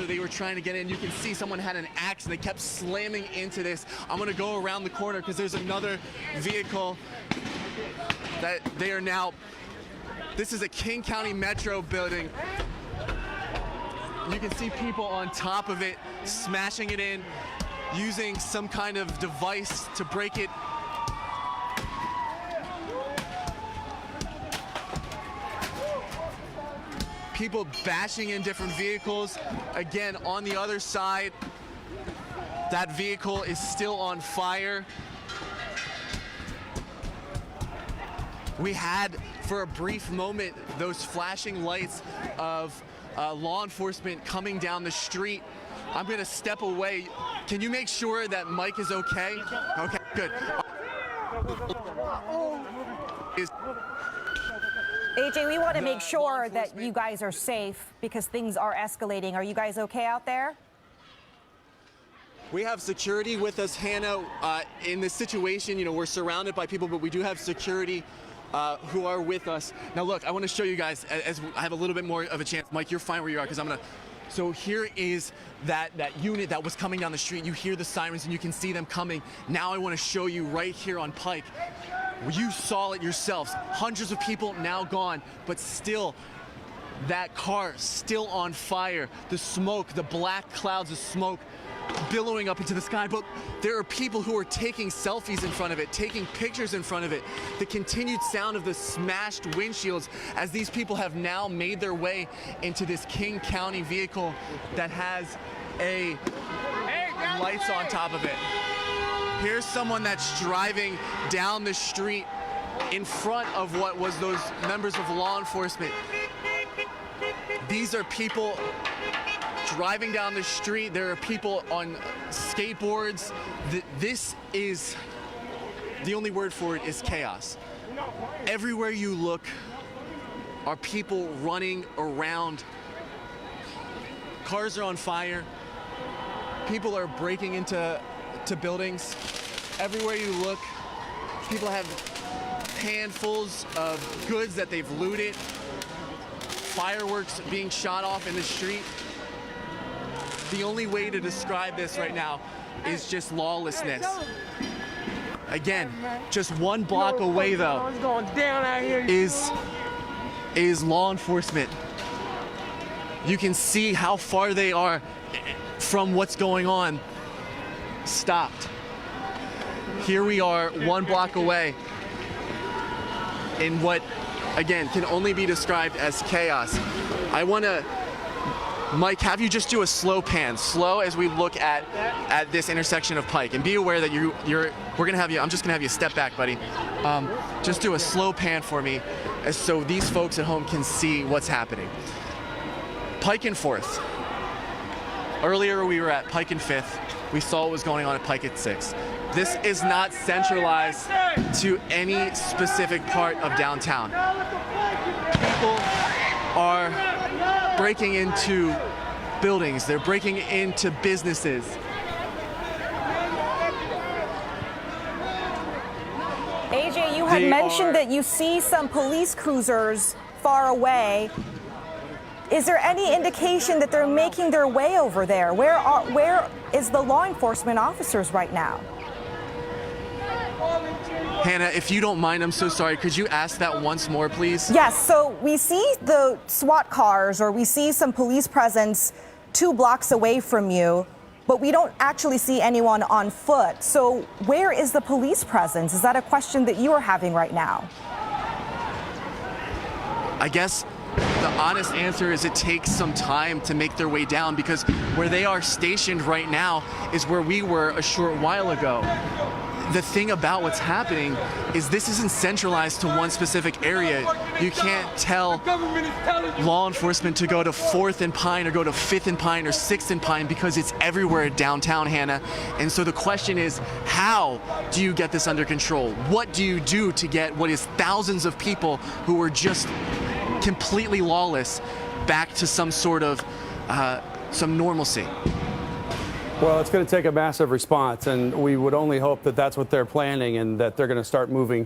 so they were trying to get in. You can see someone had an axe and they kept slamming into this. I'm gonna go around the corner because there's another vehicle that they are now. This is a King County Metro building. You can see people on top of it, smashing it in, using some kind of device to break it. People bashing in different vehicles. Again, on the other side, that vehicle is still on fire. We had, for a brief moment, those flashing lights of law enforcement coming down the street. I'm gonna step away. Can you make sure that Mike is okay? Okay, good. AJ, we want to make sure that you guys are safe because things are escalating. Are you guys okay out there? We have security with us, Hannah. In this situation, you know, we're surrounded by people, but we do have security who are with us. Now look, I want to show you guys, as I have a little bit more of a chance. Mike, you're fine where you are, because I'm gonna. So here is that unit that was coming down the street. You hear the sirens and you can see them coming. Now I want to show you right here on Pike. You saw it yourselves. Hundreds of people now gone, but still that car still on fire. The smoke, the black clouds of smoke billowing up into the sky. But there are people who are taking selfies in front of it, taking pictures in front of it. The continued sound of the smashed windshields as these people have now made their way into this King County vehicle that has a lights on top of it. Here's someone that's driving down the street in front of what was those members of law enforcement. These are people driving down the street. There are people on skateboards. This is, the only word for it is chaos. Everywhere you look are people running around. Cars are on fire. People are breaking into buildings. Everywhere you look, people have handfuls of goods that they've looted. Fireworks being shot off in the street. The only way to describe this right now is just lawlessness. Again, just one block away though is law enforcement. You can see how far they are from what's going on. Stopped. Here we are, one block away in what, again, can only be described as chaos. I want to, Mike, have you just do a slow pan, slow as we look at this intersection of Pike, and be aware that we're gonna have you. I'm just gonna have you step back, buddy. Just do a slow pan for me, so these folks at home can see what's happening. Pike and 4th. Earlier we were at Pike and 5th. We saw what was going on at Pike at 6th. This is not centralized to any specific part of downtown. People are breaking into buildings. They're breaking into businesses. AJ, you had mentioned that you see some police cruisers far away. Is there any indication that they're making their way over there? Where is the law enforcement officers right now? Hannah, if you don't mind, I'm so sorry. Could you ask that once more, please? Yes, so we see the SWAT cars, or we see some police presence 2 blocks away from you, but we don't actually see anyone on foot. So where is the police presence? Is that a question that you are having right now? I guess the honest answer is it takes some time to make their way down, because where they are stationed right now is where we were a short while ago. The thing about what's happening is this isn't centralized to one specific area. You can't tell law enforcement to go to 4th and Pine or go to 5th and Pine or 6th and Pine, because it's everywhere downtown, Hannah. And so the question is, how do you get this under control? What do you do to get what is thousands of people who are just completely lawless back to some sort of some normalcy? Well, it's going to take a massive response, and we would only hope that that's what they're planning and that they're going to start moving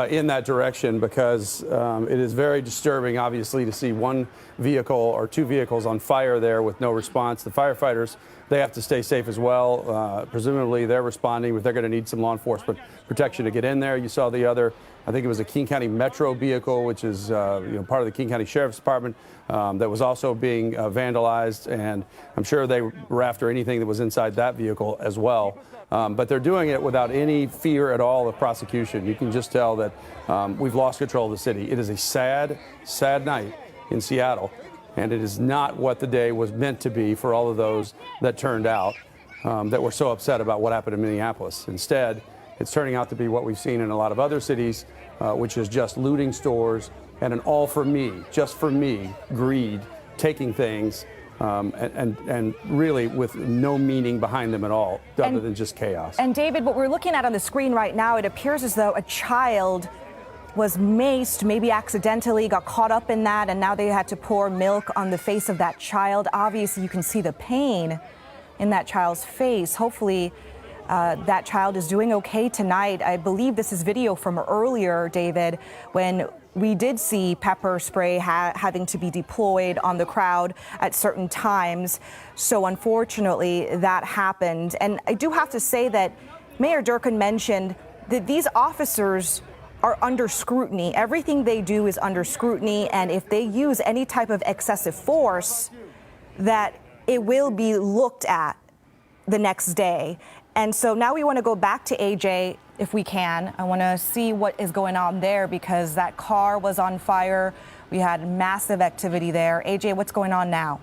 in that direction because it is very disturbing, obviously, to see one vehicle or two vehicles on fire there with no response. The firefighters, they have to stay safe as well. Presumably, they're responding, but they're going to need some law enforcement protection to get in there. You saw the other, I think it was a King County Metro vehicle, which is part of the King County Sheriff's Department, that was also being vandalized, and I'm sure they were after anything that was inside that vehicle as well. But they're doing it without any fear at all of prosecution. You can just tell that we've lost control of the city. It is a sad, sad night in Seattle, and it is not what the day was meant to be for all of those that turned out, that were so upset about what happened in Minneapolis. Instead, it's turning out to be what we've seen in a lot of other cities, which is just looting stores and an all for me, just for me, greed, taking things, and really with no meaning behind them at all, other than just chaos. And David, what we're looking at on the screen right now, it appears as though a child was maced, maybe accidentally, got caught up in that, and now they had to pour milk on the face of that child. Obviously, you can see the pain in that child's face. Hopefully, that child is doing okay tonight. I believe this is video from earlier, David, when we did see pepper spray having to be deployed on the crowd at certain times. So unfortunately, that happened. And I do have to say that Mayor Durkan mentioned that these officers are under scrutiny. Everything they do is under scrutiny. And if they use any type of excessive force, that it will be looked at the next day. And so now we want to go back to AJ, if we can. I want to see what is going on there because that car was on fire. We had massive activity there. AJ, what's going on now?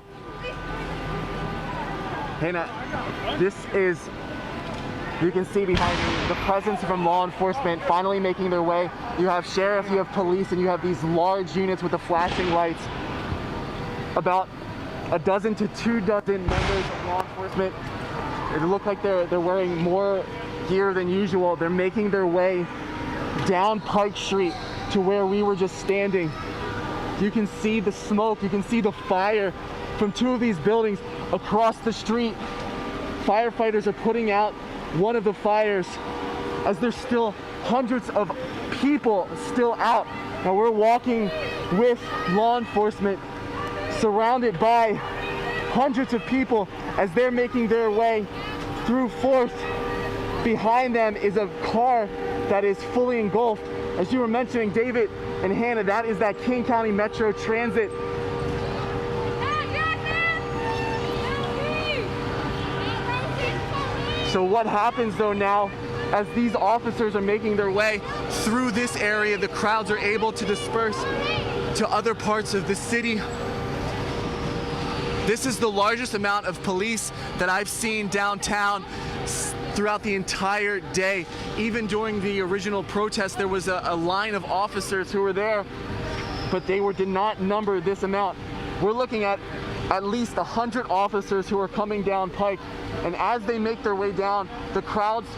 Hannah, this is, you can see behind me, the presence from law enforcement finally making their way. You have sheriff, you have police, and you have these large units with the flashing lights. About a dozen to 2 dozen members of law enforcement. It look like they're wearing more gear than usual. They're making their way down Pike Street to where we were just standing. You can see the smoke, you can see the fire from 2 of these buildings across the street. Firefighters are putting out one of the fires as there's still hundreds of people still out. Now we're walking with law enforcement surrounded by hundreds of people as they're making their way through 4th. Behind them is a car that is fully engulfed. As you were mentioning, David and Hannah, that is that King County Metro Transit. So what happens though now, as these officers are making their way through this area, the crowds are able to disperse to other parts of the city. This is the largest amount of police that I've seen downtown throughout the entire day. Even during the original protest, there was a line of officers who were there, but they did not number this amount. We're looking at least 100 officers who are coming down Pike, and as they make their way down, the crowds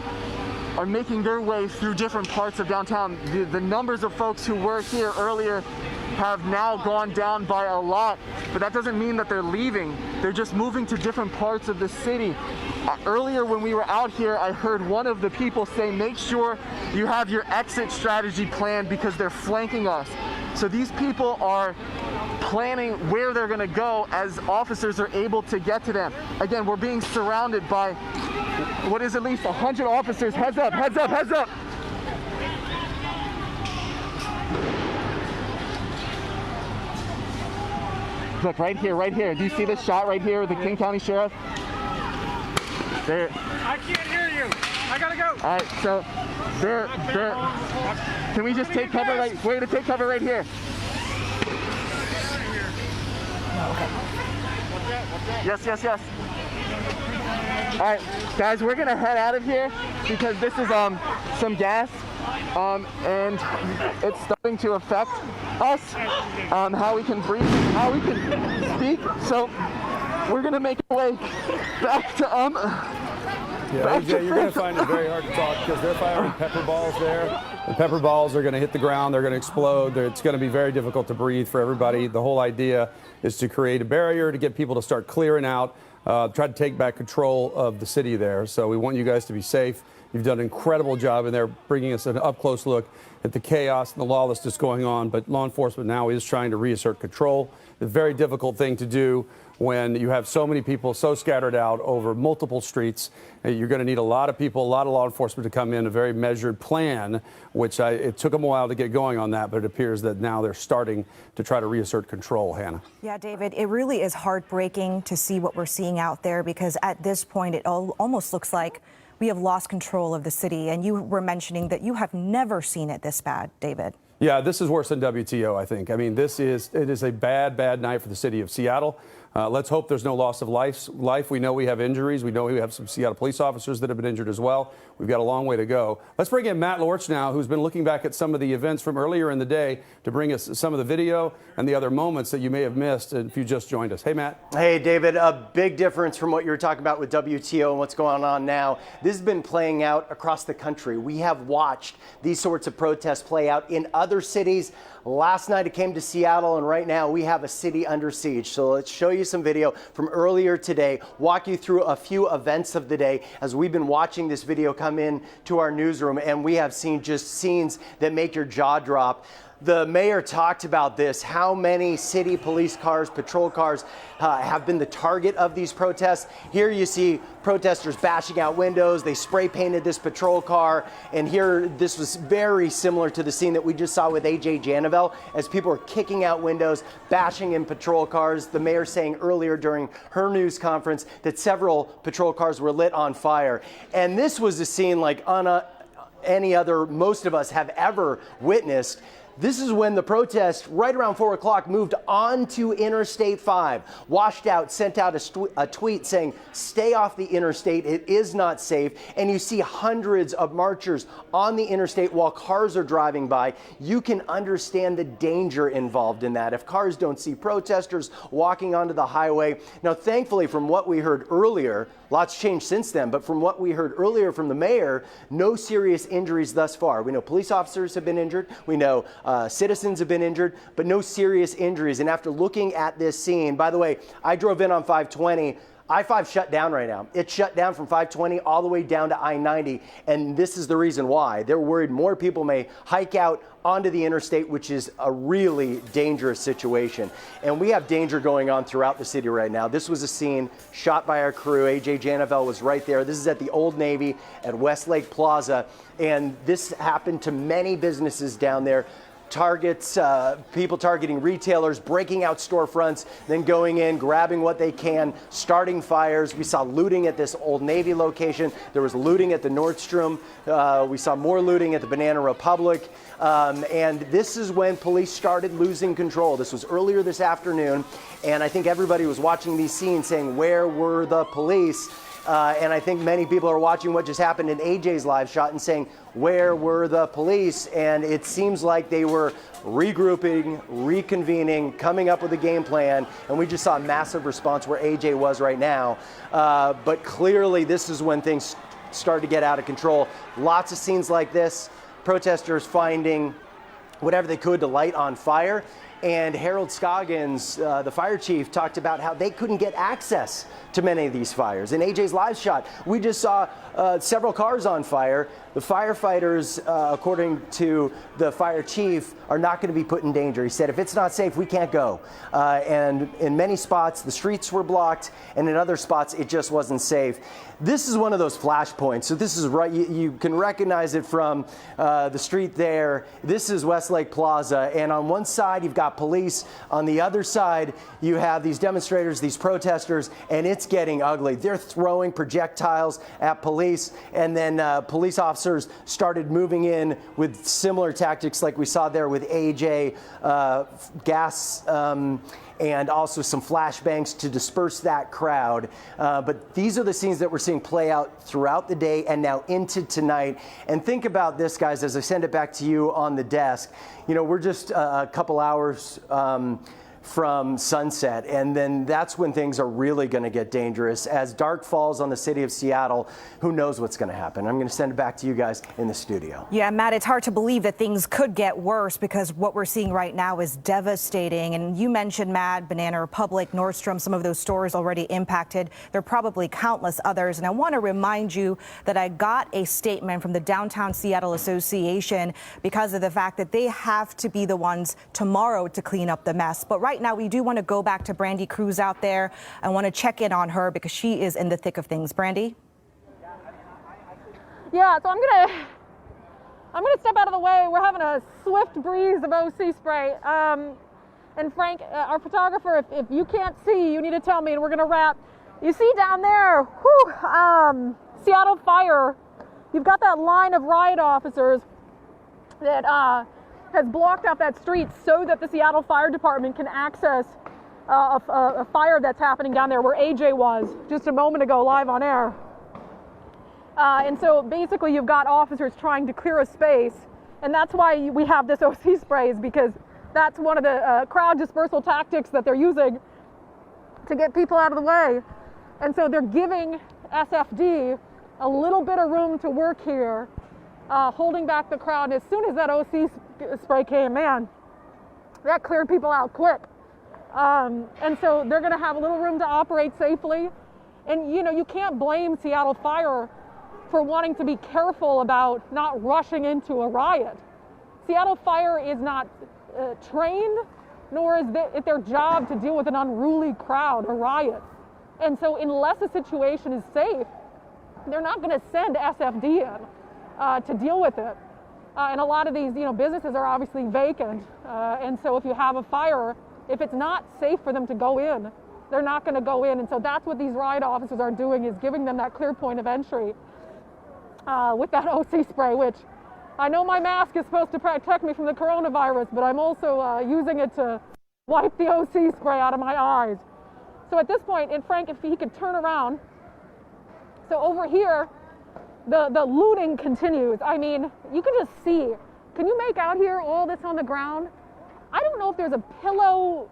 are making their way through different parts of downtown. The numbers of folks who were here earlier have now gone down by a lot, but that doesn't mean that they're leaving. They're just moving to different parts of the city. Earlier when we were out here, I heard one of the people say, make sure you have your exit strategy planned because they're flanking us. So these people are planning where they're gonna go as officers are able to get to them. Again, we're being surrounded by what is at least 100 officers. Heads up, heads up, heads up. Look, right here, right here. Do you see this shot right here with the King County Sheriff? There. I can't hear you. I gotta go. All right, so there. Can we just take cover right? We're gonna take cover right here. Yes, yes, yes. All right, guys, we're gonna head out of here because this is some gas, and it's starting to affect us, how we can breathe, how we can speak. So we're gonna make our way back to Yeah, AJ, you're going to find it very hard to talk because they're firing pepper balls there. The pepper balls are going to hit the ground. They're going to explode. It's going to be very difficult to breathe for everybody. The whole idea is to create a barrier to get people to start clearing out, try to take back control of the city there. So we want you guys to be safe You've done an incredible job in there bringing us an up-close look at the chaos and the lawlessness going on, but law enforcement now is trying to reassert control. It's a very difficult thing to do when you have so many people so scattered out over multiple streets. You're going to need a lot of people, a lot of law enforcement to come in, a very measured plan, which it took them a while to get going on that, but it appears that now they're starting to try to reassert control, Hannah. Yeah, David, it really is heartbreaking to see what we're seeing out there, because at this point it almost looks like we have lost control of the city. And you were mentioning that you have never seen it this bad, David. Yeah, this is worse than WTO, I think. I mean, it is a bad, bad night for the city of Seattle. Let's hope there's no loss of life. We know we have injuries. We know we have some Seattle police officers that have been injured as well. We've got a long way to go. Let's bring in Matt Lorch now, who's been looking back at some of the events from earlier in the day to bring us some of the video and the other moments that you may have missed if you just joined us. Hey, Matt. Hey, David. A big difference from what you were talking about with WTO and what's going on now. This has been playing out across the country. We have watched these sorts of protests play out in other cities. Last night it came to Seattle, and right now we have a city under siege. So let's show you some video from earlier today, walk you through a few events of the day as we've been watching this video come in to our newsroom, and we have seen just scenes that make your jaw drop. The mayor talked about this, how many city police cars, patrol cars have been the target of these protests. Here you see protesters bashing out windows. They spray painted this patrol car. And here, this was very similar to the scene that we just saw with AJ Janavel as people were kicking out windows, bashing in patrol cars. The mayor saying earlier during her news conference that several patrol cars were lit on fire. And this was a scene like any other most of us have ever witnessed. This is when the protest, right around 4 o'clock, moved onto Interstate 5. Washed out, sent out a tweet saying, stay off the interstate, it is not safe. And you see hundreds of marchers on the interstate while cars are driving by. You can understand the danger involved in that if cars don't see protesters walking onto the highway. Now, thankfully, from what we heard earlier, lots changed since then, but from what we heard earlier from the mayor, no serious injuries thus far. We know police officers have been injured. We know citizens have been injured, but no serious injuries. And after looking at this scene, by the way, I drove in on 520. I-5 shut down right now. It's shut down from 520 all the way down to I-90, and this is the reason why. They're worried more people may hike out onto the interstate, which is a really dangerous situation. And we have danger going on throughout the city right now. This was a scene shot by our crew. AJ Janavel was right there. This is at the Old Navy at Westlake Plaza, and this happened to many businesses down there. Targets, people targeting retailers, breaking out storefronts, then going in, grabbing what they can, starting fires. We saw looting at this Old Navy location. There was looting at the Nordstrom. We saw more looting at the Banana Republic. And this is when police started losing control. This was earlier this afternoon, and I think everybody was watching these scenes saying, where were the police? And I think many people are watching what just happened in AJ's live shot and saying, where were the police? And it seems like they were regrouping, reconvening, coming up with a game plan. And we just saw a massive response where AJ was right now. But clearly, this is when things start to get out of control. Lots of scenes like this, protesters finding whatever they could to light on fire. And Harold Scoggins, the fire chief, talked about how they couldn't get access to many of these fires. In AJ's live shot, we just saw several cars on fire. The firefighters, according to the fire chief, are not going to be put in danger. He said, if it's not safe, we can't go. And in many spots, the streets were blocked, and in other spots, it just wasn't safe. This is one of those flashpoints. So this is right, you can recognize it from the street there. This is Westlake Plaza, and on one side, you've got police. On the other side, you have these demonstrators, these protesters, and it's getting ugly. They're throwing projectiles at police, and then police officers started moving in with similar tactics like we saw there with AJ, gas and also some flashbangs to disperse that crowd. But these are the scenes that we're seeing play out throughout the day and now into tonight. And think about this, guys, as I send it back to you on the desk. You know, we're just a couple hours from sunset, and then that's when things are really going to get dangerous. As dark falls on the city of Seattle, who knows what's going to happen? I'm going to send it back to you guys in the studio. Yeah, Matt, it's hard to believe that things could get worse because what we're seeing right now is devastating. And you mentioned, Matt, Banana Republic, Nordstrom, some of those stores already impacted. There are probably countless others. And I want to remind you that I got a statement from the Downtown Seattle Association because of the fact that they have to be the ones tomorrow to clean up the mess. But right now, we do want to go back to Brandy Cruz out there. I want to check in on her because she is in the thick of things. Brandy? Yeah, so I'm gonna step out of the way. We're having a swift breeze of OC spray. And Frank, our photographer, if you can't see, you need to tell me, and we're gonna wrap. You see down there, Seattle Fire. You've got that line of riot officers that has blocked off that street so that the Seattle Fire Department can access a fire that's happening down there where AJ was just a moment ago live on air. And so basically you've got officers trying to clear a space, and that's why we have this OC spray, is because that's one of the crowd dispersal tactics that they're using to get people out of the way. And so they're giving SFD a little bit of room to work here, holding back the crowd. And as soon as that OC spray came, man, that cleared people out quick. And so they're going to have a little room to operate safely. And you know, you can't blame Seattle Fire for wanting to be careful about not rushing into a riot. Seattle Fire is not trained, nor is it their job to deal with an unruly crowd or riot. And so unless a situation is safe, they're not going to send SFD in to deal with it. And a lot of these, businesses are obviously vacant. And so if you have a fire, if it's not safe for them to go in, they're not going to go in. And so that's what these riot officers are doing, is giving them that clear point of entry with that OC spray, which I know my mask is supposed to protect me from the coronavirus, but I'm also using it to wipe the OC spray out of my eyes. So at this point, and Frank, if he could turn around. So over here, the looting continues. I mean, you can just see. Can you make out here all this on the ground? I don't know if there's a pillow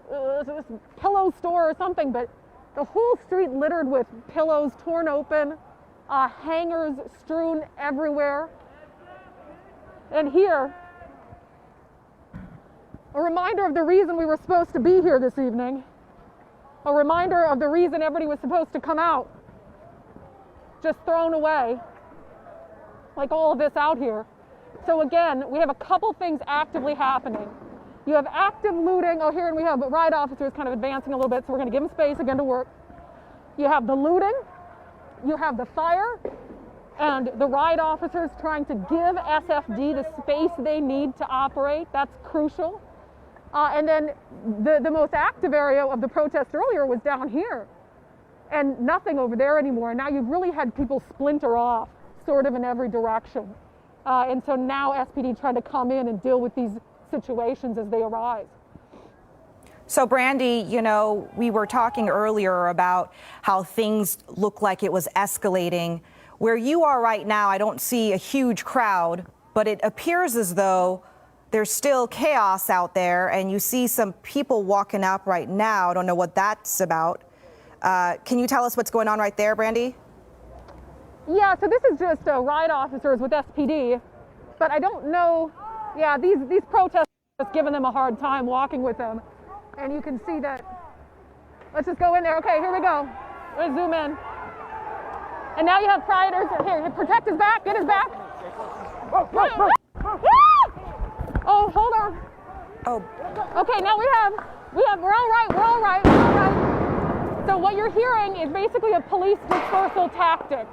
store or something, but the whole street littered with pillows torn open, hangers strewn everywhere. And here, a reminder of the reason we were supposed to be here this evening. A reminder of the reason everybody was supposed to come out. Just thrown away, like all of this out here. So again, we have a couple things actively happening. You have active looting. Oh, here, and we have riot officers kind of advancing a little bit, so we're going to give them space again to work. You have the looting, you have the fire, and the riot officers trying to give SFD the space they need to operate. That's crucial. And then the most active area of the protest earlier was down here, and nothing over there anymore. Now you've really had people splinter off sort of in every direction. And so now SPD trying to come in and deal with these situations as they arise. So Brandy, we were talking earlier about how things look like it was escalating. Where you are right now, I don't see a huge crowd, but it appears as though there's still chaos out there, and you see some people walking up right now. I don't know what that's about. Can you tell us what's going on right there, Brandy? Yeah, so this is just riot officers with SPD, but I don't know. Yeah, these protesters are just giving them a hard time walking with them. And you can see that. Let's just go in there. Okay, here we go. Let's zoom in. And now you have rioters. Here, protect his back, get his back. Oh, hold on. Oh. Okay, now we're all right. So what you're hearing is basically a police dispersal tactic.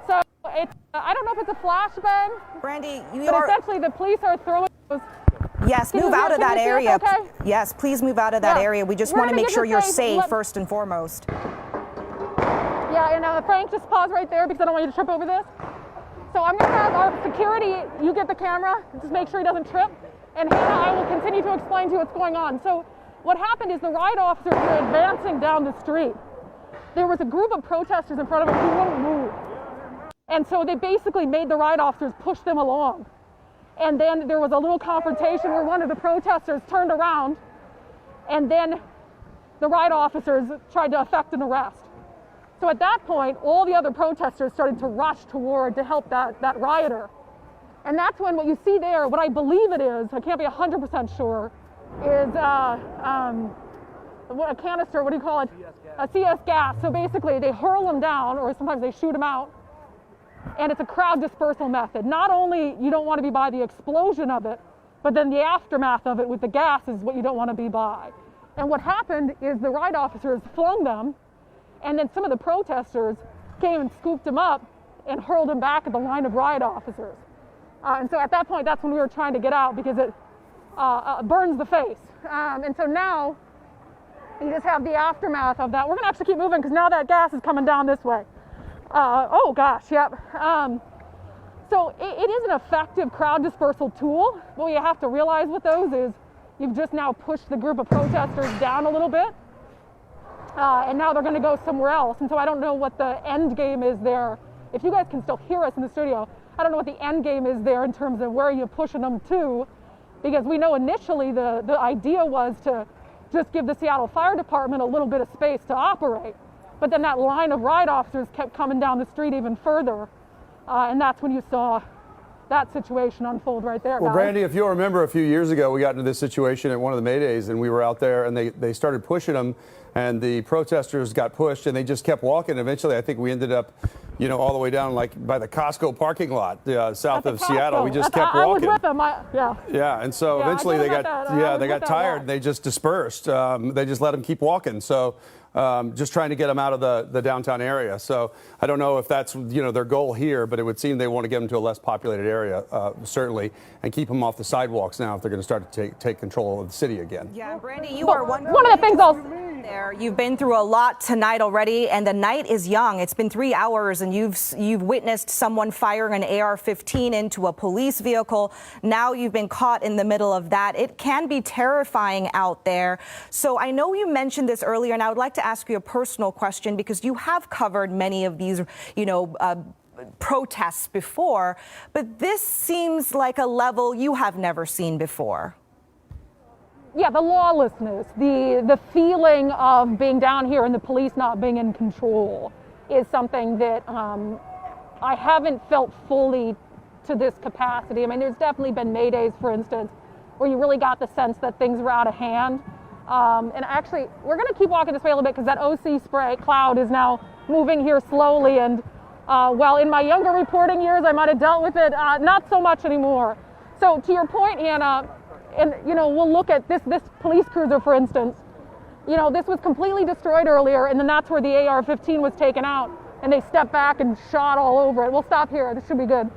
So it's, I don't know if it's a flashbang. Brandy, but essentially the police are throwing those. Yes, move out of that area. Okay? Yes, please move out of that area. We just want to make sure you're safe first and foremost. Yeah, and Frank, just pause right there because I don't want you to trip over this. So I'm going to have our security, you get the camera, just make sure he doesn't trip. And Hannah, I will continue to explain to you what's going on. So what happened is the riot officers were advancing down the street. There was a group of protesters in front of them who wouldn't move. And so they basically made the riot officers push them along. And then there was a little confrontation where one of the protesters turned around and then the riot officers tried to effect an arrest. So at that point, all the other protesters started to rush toward to help that rioter. And that's when what you see there, what I believe it is, I can't be 100% sure, is a canister, what do you call it? A CS gas. So basically they hurl them down, or sometimes they shoot them out. And it's a crowd dispersal method. Not only you don't want to be by the explosion of it, but then the aftermath of it with the gas is what you don't want to be by. And what happened is the riot officers flung them, and then some of the protesters came and scooped them up and hurled them back at the line of riot officers. And so at that point, that's when we were trying to get out, because it burns the face. And so now you just have the aftermath of that. We're gonna actually keep moving because now that gas is coming down this way. Oh gosh, yep. So it is an effective crowd dispersal tool. What you have to realize with those is you've just now pushed the group of protesters down a little bit. And now they're gonna go somewhere else. And so I don't know what the end game is there. If you guys can still hear us in the studio, I don't know what the end game is there in terms of where you're pushing them to, because we know initially the idea was to just give the Seattle Fire Department a little bit of space to operate. But then that line of riot officers kept coming down the street even further. And that's when you saw that situation unfold right there. Well, guys. Brandy, if you'll remember a few years ago, we got into this situation at one of the May Days, and we were out there, and they started pushing them, and the protesters got pushed, and they just kept walking. Eventually, I think we ended up, all the way down like by the Costco parking lot south of Seattle. We just kept walking. I was with them. Yeah, and so eventually they got tired, and they just dispersed. They just let them keep walking. So. Just trying to get them out of the downtown area. So I don't know if that's their goal here, but it would seem they want to get them to a less populated area, certainly, and keep them off the sidewalks now if they're going to start to take control of the city again. Yeah, and Brandy, you are one of the things I'll there. You've been through a lot tonight already, and the night is young. It's been 3 hours, and you've witnessed someone firing an AR-15 into a police vehicle. Now you've been caught in the middle of that. It can be terrifying out there. So I know you mentioned this earlier, and I would like to ask you a personal question, because you have covered many of these, protests before, but this seems like a level you have never seen before. Yeah, the lawlessness, the feeling of being down here and the police not being in control is something that I haven't felt fully to this capacity. I mean, there's definitely been May Days, for instance, where you really got the sense that things were out of hand. And actually, we're going to keep walking this way a little bit because that OC spray cloud is now moving here slowly. And while in my younger reporting years, I might have dealt with it, not so much anymore. So to your point, Hannah, and we'll look at this police cruiser, for instance. This was completely destroyed earlier, and then that's where the AR-15 was taken out, and they stepped back and shot all over it. We'll stop here. This should be good.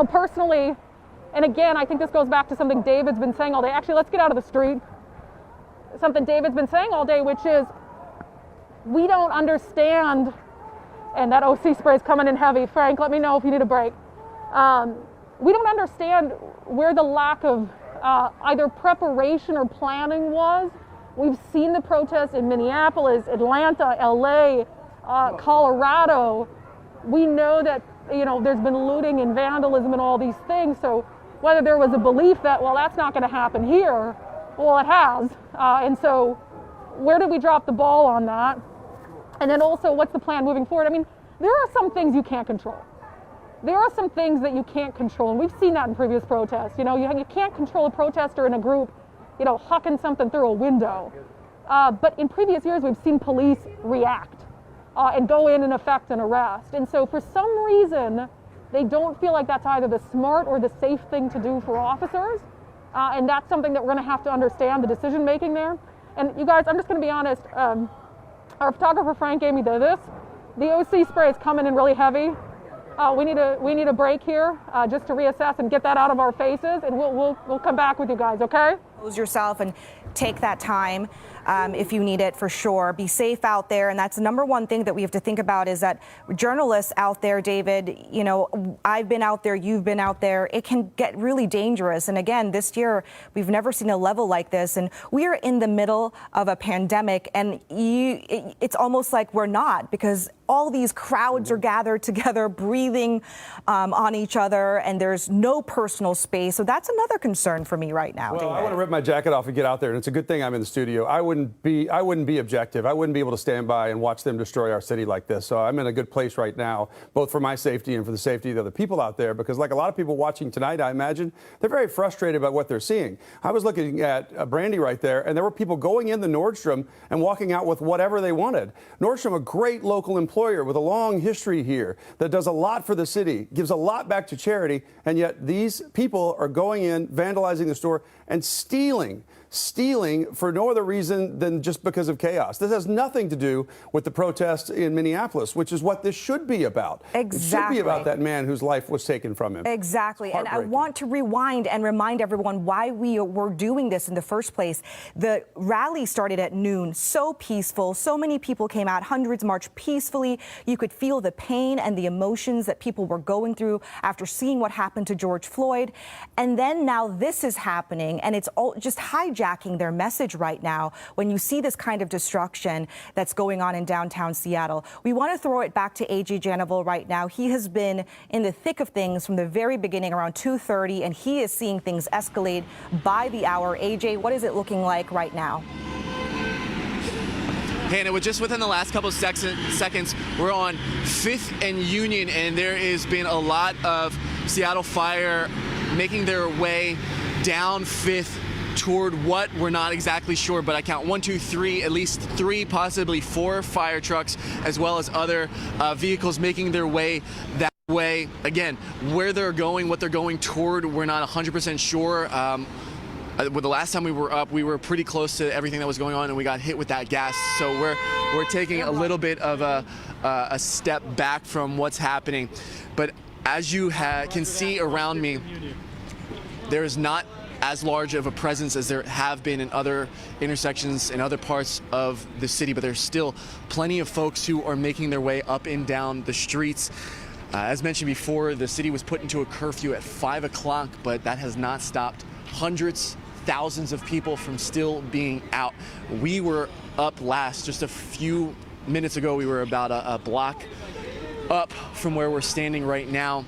Personally, and again, I think this goes back to something David's been saying all day. Actually, let's get out of the street. Something David's been saying all day, which is we don't understand, and that OC spray is coming in heavy. Frank, let me know if you need a break. We don't understand where the lack of either preparation or planning was. We've seen the protests in Minneapolis, Atlanta, LA, Colorado. We know that, there's been looting and vandalism and all these things. So whether there was a belief that, well, that's not going to happen here, well, it has. And so where did we drop the ball on that? And then also, what's the plan moving forward? I mean, there are some things you can't control. There are some things that you can't control, and we've seen that in previous protests. You can't control a protester in a group, hucking something through a window. But in previous years, we've seen police react and go in and effect an arrest. And so for some reason, they don't feel like that's either the smart or the safe thing to do for officers. And that's something that we're going to have to understand, the decision making there. And you guys, I'm just going to be honest. Our photographer Frank gave me this. The OC spray is coming in really heavy. We need a break here just to reassess and get that out of our faces, and we'll come back with you guys, okay? Expose yourself and take that time if you need it, for sure. Be safe out there, and that's the number one thing that we have to think about is that journalists out there, David, I've been out there, you've been out there, it can get really dangerous. And again, this year, we've never seen a level like this, and we are in the middle of a pandemic, and it's almost like we're not, because all these crowds are gathered together, breathing on each other, and there's no personal space. So that's another concern for me right now, Well, David. I want to rip my jacket off and get out there and it's a good thing I'm in the studio. I wouldn't be objective. I wouldn't be able to stand by and watch them destroy our city like this. So I'm in a good place right now, both for my safety and for the safety of the other people out there, because like a lot of people watching tonight, I imagine, they're very frustrated by what they're seeing. I was looking at Brandy right there, and there were people going in the Nordstrom and walking out with whatever they wanted. Nordstrom, a great local employer with a long history here that does a lot for the city, gives a lot back to charity, and yet these people are going in, vandalizing the store, and stealing for no other reason than just because of chaos. This has nothing to do with the protests in Minneapolis, which is what this should be about. Exactly. It should be about that man whose life was taken from him. Exactly. And I want to rewind and remind everyone why we were doing this in the first place. The rally started at noon, so peaceful. So many people came out, hundreds marched peacefully. You could feel the pain and the emotions that people were going through after seeing what happened to George Floyd. And then now this is happening, and it's all just hijacking their message right now when you see this kind of destruction that's going on in downtown Seattle. We want to throw it back to AJ Janival right now. He has been in the thick of things from the very beginning around 2:30, and he is seeing things escalate by the hour. AJ, what is it looking like right now? Hannah, just within the last couple of seconds, we're on 5th and Union, and there has been a lot of Seattle Fire making their way down 5th toward what we're not exactly sure, but I count 1, 2, 3, at least 3, possibly 4 fire trucks, as well as other vehicles making their way that way. Again, where they're going, what they're going toward, we're not 100% sure. The last time we were up, we were pretty close to everything that was going on, and we got hit with that gas. So we're taking a little bit of a step back from what's happening. But as you can see around me, there is not as large of a presence as there have been in other intersections in other parts of the city, but there's still plenty of folks who are making their way up and down the streets. As mentioned before, the city was put into a curfew at 5 o'clock, but that has not stopped hundreds, thousands of people from still being out. We were up last, just a few minutes ago, we were about a block up from where we're standing right now.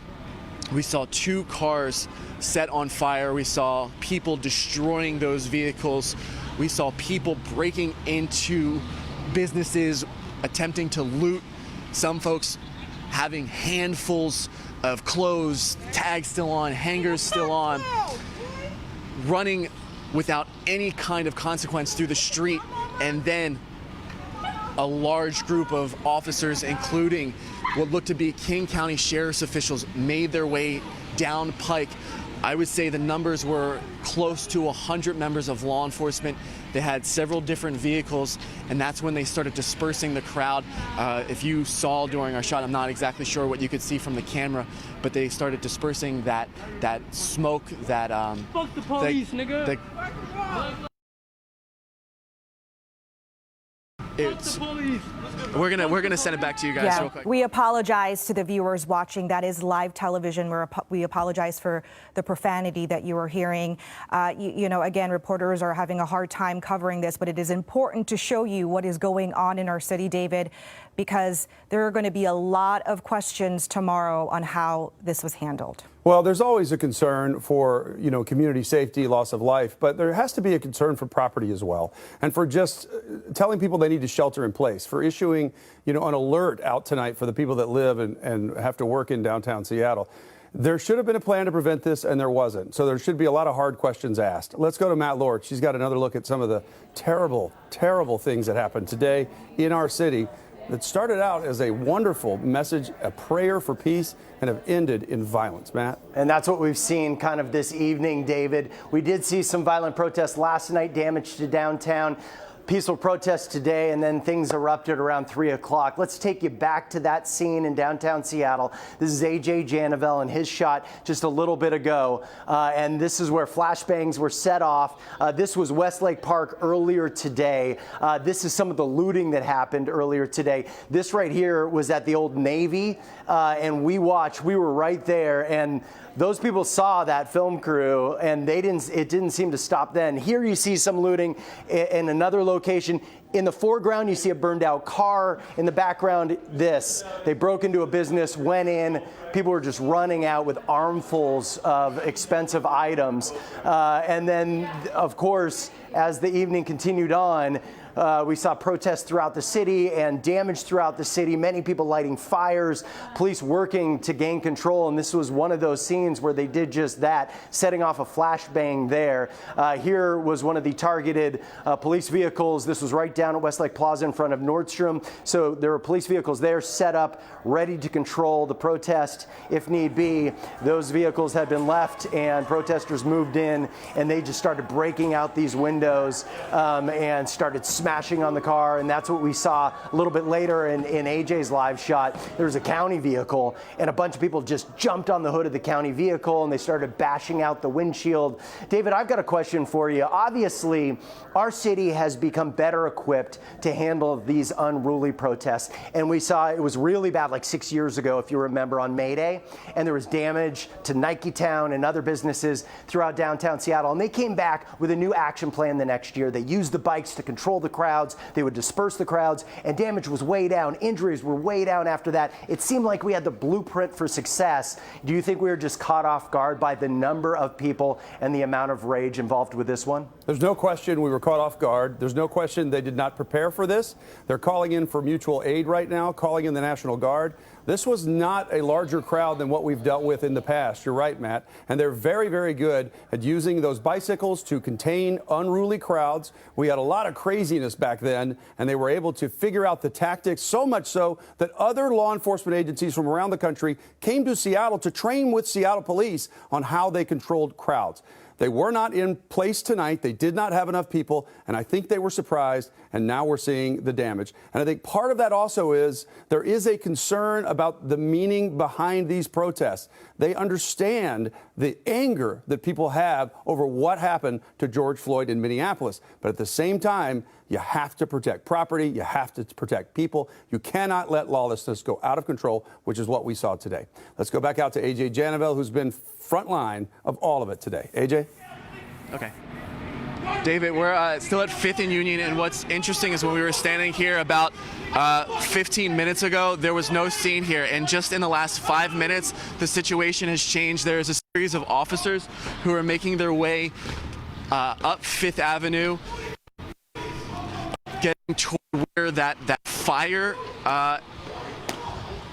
We saw 2 cars set on fire. We saw people destroying those vehicles. We saw people breaking into businesses, attempting to loot. Some folks having handfuls of clothes, tags still on, hangers still on, running without any kind of consequence through the street. And then a large group of officers, including what looked to be King County Sheriff's officials, made their way down Pike. I would say the numbers were close to 100 members of law enforcement. They had several different vehicles, and that's when they started dispersing the crowd. If you saw during our shot, I'm not exactly sure what you could see from the camera, but they started dispersing that smoke, that Fuck the police, nigga. We're gonna send it back to you guys real quick. We apologize to the viewers watching. That is live television. We apologize for the profanity that you are hearing. You know, again, reporters are having a hard time covering this, but it is important to show you what is going on in our city, David, because there are going to be a lot of questions tomorrow on how this was handled. Well, there's always a concern for, community safety, loss of life, but there has to be a concern for property as well. And for just telling people they need to shelter in place, for issuing, an alert out tonight for the people that live and have to work in downtown Seattle. There should have been a plan to prevent this, and there wasn't. So there should be a lot of hard questions asked. Let's go to Matt Lord. She's got another look at some of the terrible, terrible things that happened today in our city that started out as a wonderful message, a prayer for peace, and have ended in violence. Matt? And that's what we've seen kind of this evening, David. We did see some violent protests last night, damage to downtown. Peaceful protests today, and then things erupted around 3 o'clock. Let's take you back to that scene in downtown Seattle. This is AJ Janival and his shot just a little bit ago. And this is where flashbangs were set off. This was Westlake Park earlier today. This is some of the looting that happened earlier today. This right here was at the Old Navy, and we were right there, and those people saw that film crew, and it didn't seem to stop then. Here you see some looting in another location location. In the foreground, you see a burned out car. In the background, this. They broke into a business, went in. People were just running out with armfuls of expensive items. And then, of course, as the evening continued on, we saw protests throughout the city and damage throughout the city, many people lighting fires, police working to gain control, and this was one of those scenes where they did just that, setting off a flashbang there. Here was one of the targeted police vehicles. This was right down at Westlake Plaza in front of Nordstrom, so there were police vehicles there set up, ready to control the protest if need be. Those vehicles had been left and protesters moved in, and they just started breaking out these windows and started smashing on the car, and that's what we saw a little bit later in AJ's live shot. There was a county vehicle, and a bunch of people just jumped on the hood of the county vehicle, and they started bashing out the windshield. David, I've got a question for you. Obviously, our city has become better equipped to handle these unruly protests, and we saw it was really bad like 6 years ago, if you remember, on May Day, and there was damage to Nike Town and other businesses throughout downtown Seattle, and they came back with a new action plan the next year. They used the bikes to control the crowds, they would disperse the crowds, and damage was way down. Injuries were way down after that. It seemed like we had the blueprint for success. Do you think we were just caught off guard by the number of people and the amount of rage involved with this one? There's no question we were caught off guard. There's no question they did not prepare for this. They're calling in for mutual aid right now, calling in the National Guard. This was not a larger crowd than what we've dealt with in the past. You're right, Matt. And they're very, very good at using those bicycles to contain unruly crowds. We had a lot of craziness back then, and they were able to figure out the tactics, so much so that other law enforcement agencies from around the country came to Seattle to train with Seattle police on how they controlled crowds. They were not in place tonight. They did not have enough people, and I think they were surprised, and now we're seeing the damage. And I think part of that also is there is a concern about the meaning behind these protests. They understand the anger that people have over what happened to George Floyd in Minneapolis. But at the same time, you have to protect property. You have to protect people. You cannot let lawlessness go out of control, which is what we saw today. Let's go back out to AJ Janavel, who's been front line of all of it today. AJ? Okay. David, we're still at 5th and Union, and what's interesting is when we were standing here about 15 minutes ago, there was no scene here, and just in the last 5 minutes, the situation has changed. There's a series of officers who are making their way up 5th Avenue, getting toward where that fire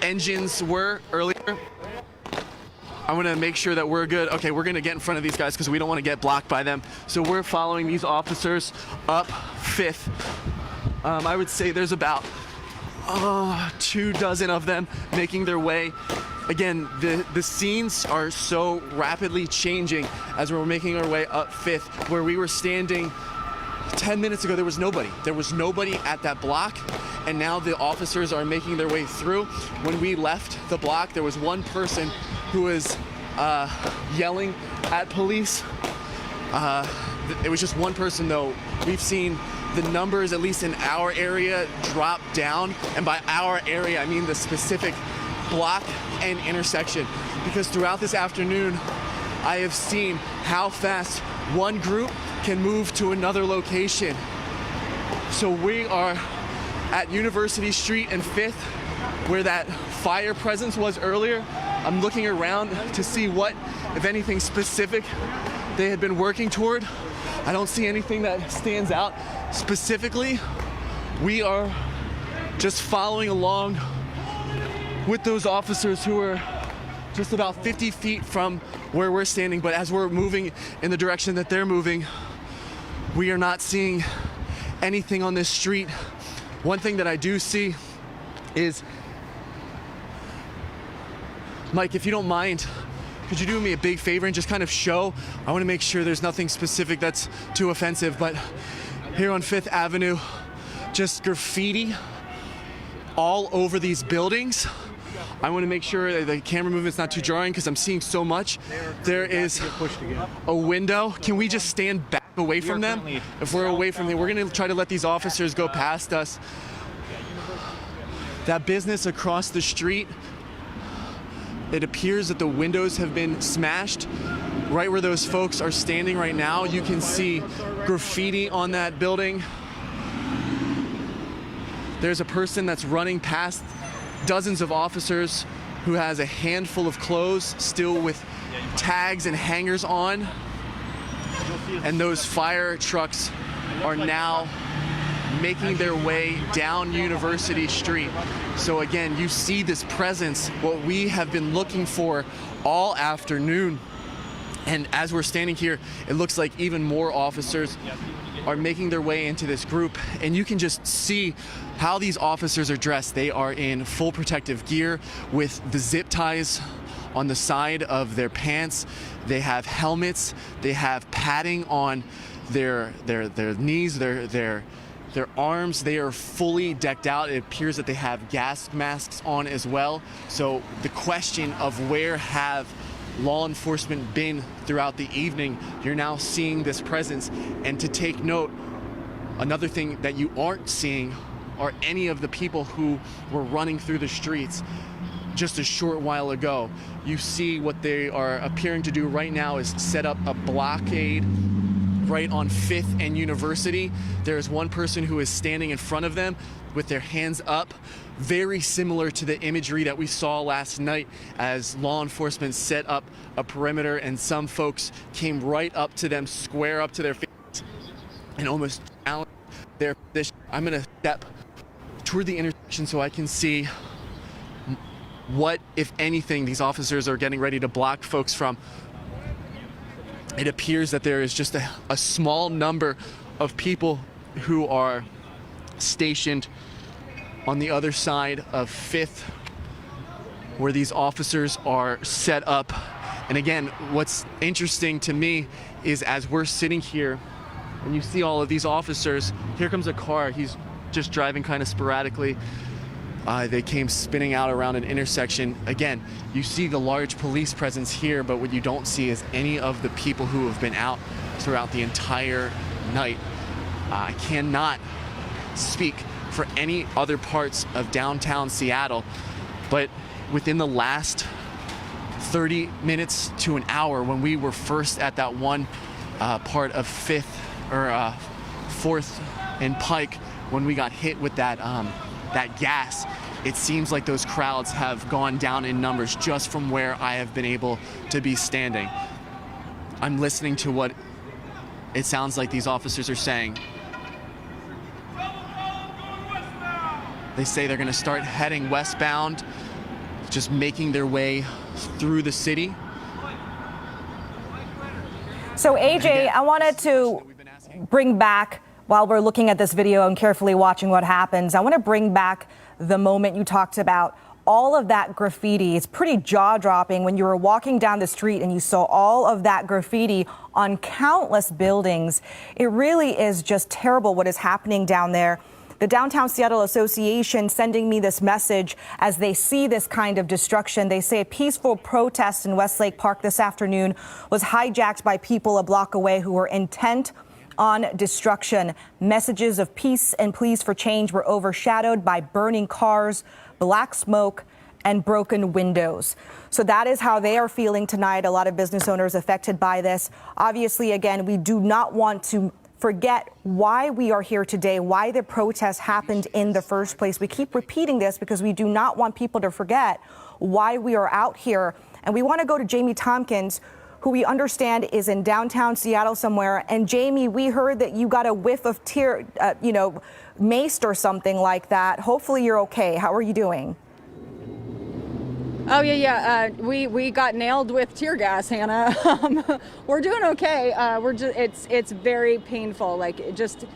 engines were earlier. I want to make sure that we're good. Okay, we're going to get in front of these guys because we don't want to get blocked by them. So we're following these officers up 5th. I would say there's about 24 of them making their way. Again, the scenes are so rapidly changing as we're making our way up 5th. Where we were standing 10 minutes ago, there was nobody. There was nobody at that block, and now the officers are making their way through. When we left the block, there was one person who was yelling at police. It was just one person, though. We've seen the numbers, at least in our area, drop down. And by our area, I mean the specific block and intersection. Because throughout this afternoon, I have seen how fast one group can move to another location. So we are at University Street and 5th, where that fire presence was earlier. I'm looking around to see what, if anything specific, they had been working toward. I don't see anything that stands out specifically. We are just following along with those officers who are just about 50 feet from where we're standing, but as we're moving in the direction that they're moving, we are not seeing anything on this street. One thing that I do see is, Mike, if you don't mind, could you do me a big favor and just kind of show? I want to make sure there's nothing specific that's too offensive, but here on 5th Avenue, just graffiti all over these buildings. I want to make sure that the camera movement's not too jarring because I'm seeing so much. There is a window. Can we just stand back away from them? If we're away from them, we're going to try to let these officers go past us. That business across the street, it appears that the windows have been smashed. Right where those folks are standing right now, you can see graffiti on that building. There's a person that's running past dozens of officers who has a handful of clothes still with tags and hangers on. And those fire trucks are now making their way down University Street. So again, you see this presence, what we have been looking for all afternoon. And as we're standing here, it looks like even more officers are making their way into this group. And you can just see how these officers are dressed. They are in full protective gear with the zip ties on the side of their pants. They have helmets. They have padding on their knees, their arms. They are fully decked out. It appears that they have gas masks on as well. So the question of where have law enforcement been throughout the evening, you're now seeing this presence. And to take note, another thing that you aren't seeing are any of the people who were running through the streets just a short while ago. You see what they are appearing to do right now is set up a blockade right on 5th and University. There's one person who is standing in front of them with their hands up, very similar to the imagery that we saw last night as law enforcement set up a perimeter and some folks came right up to them, square up to their face, and almost challenged their position. I'm gonna step toward the intersection so I can see what, if anything, these officers are getting ready to block folks from. It appears that there is just a small number of people who are stationed on the other side of 5th where these officers are set up. And again, what's interesting to me is as we're sitting here and you see all of these officers, here comes a car. He's just driving kind of sporadically. They came spinning out around an intersection. Again, you see the large police presence here, but what you don't see is any of the people who have been out throughout the entire night. I cannot speak for any other parts of downtown Seattle, but within the last 30 minutes to an hour, when we were first at that one part of 5th or 4th and Pike, when we got hit with that gas, it seems like those crowds have gone down in numbers just from where I have been able to be standing. I'm listening to what it sounds like these officers are saying. They say they're going to start heading westbound, just making their way through the city. So AJ, I wanted to bring back, while we're looking at this video and carefully watching what happens, I want to bring back the moment you talked about all of that graffiti. It's pretty jaw-dropping when you were walking down the street and you saw all of that graffiti on countless buildings. It really is just terrible what is happening down there. The Downtown Seattle Association sending me this message as they see this kind of destruction. They say a peaceful protest in Westlake Park this afternoon was hijacked by people a block away who were intent on destruction. Messages of peace and pleas for change were overshadowed by burning cars, black smoke, and broken windows. So that is how they are feeling tonight. A lot of business owners affected by this. Obviously, again, we do not want to forget why we are here today, why the protest happened in the first place. We keep repeating this because we do not want people to forget why we are out here. And we want to go to Jamie Tompkins, who we understand is in downtown Seattle somewhere. And Jamie, we heard that you got a whiff of mace or something like that. Hopefully you're okay. How are you doing? Oh yeah. We got nailed with tear gas, Hannah. We're doing okay. It's very painful. Like just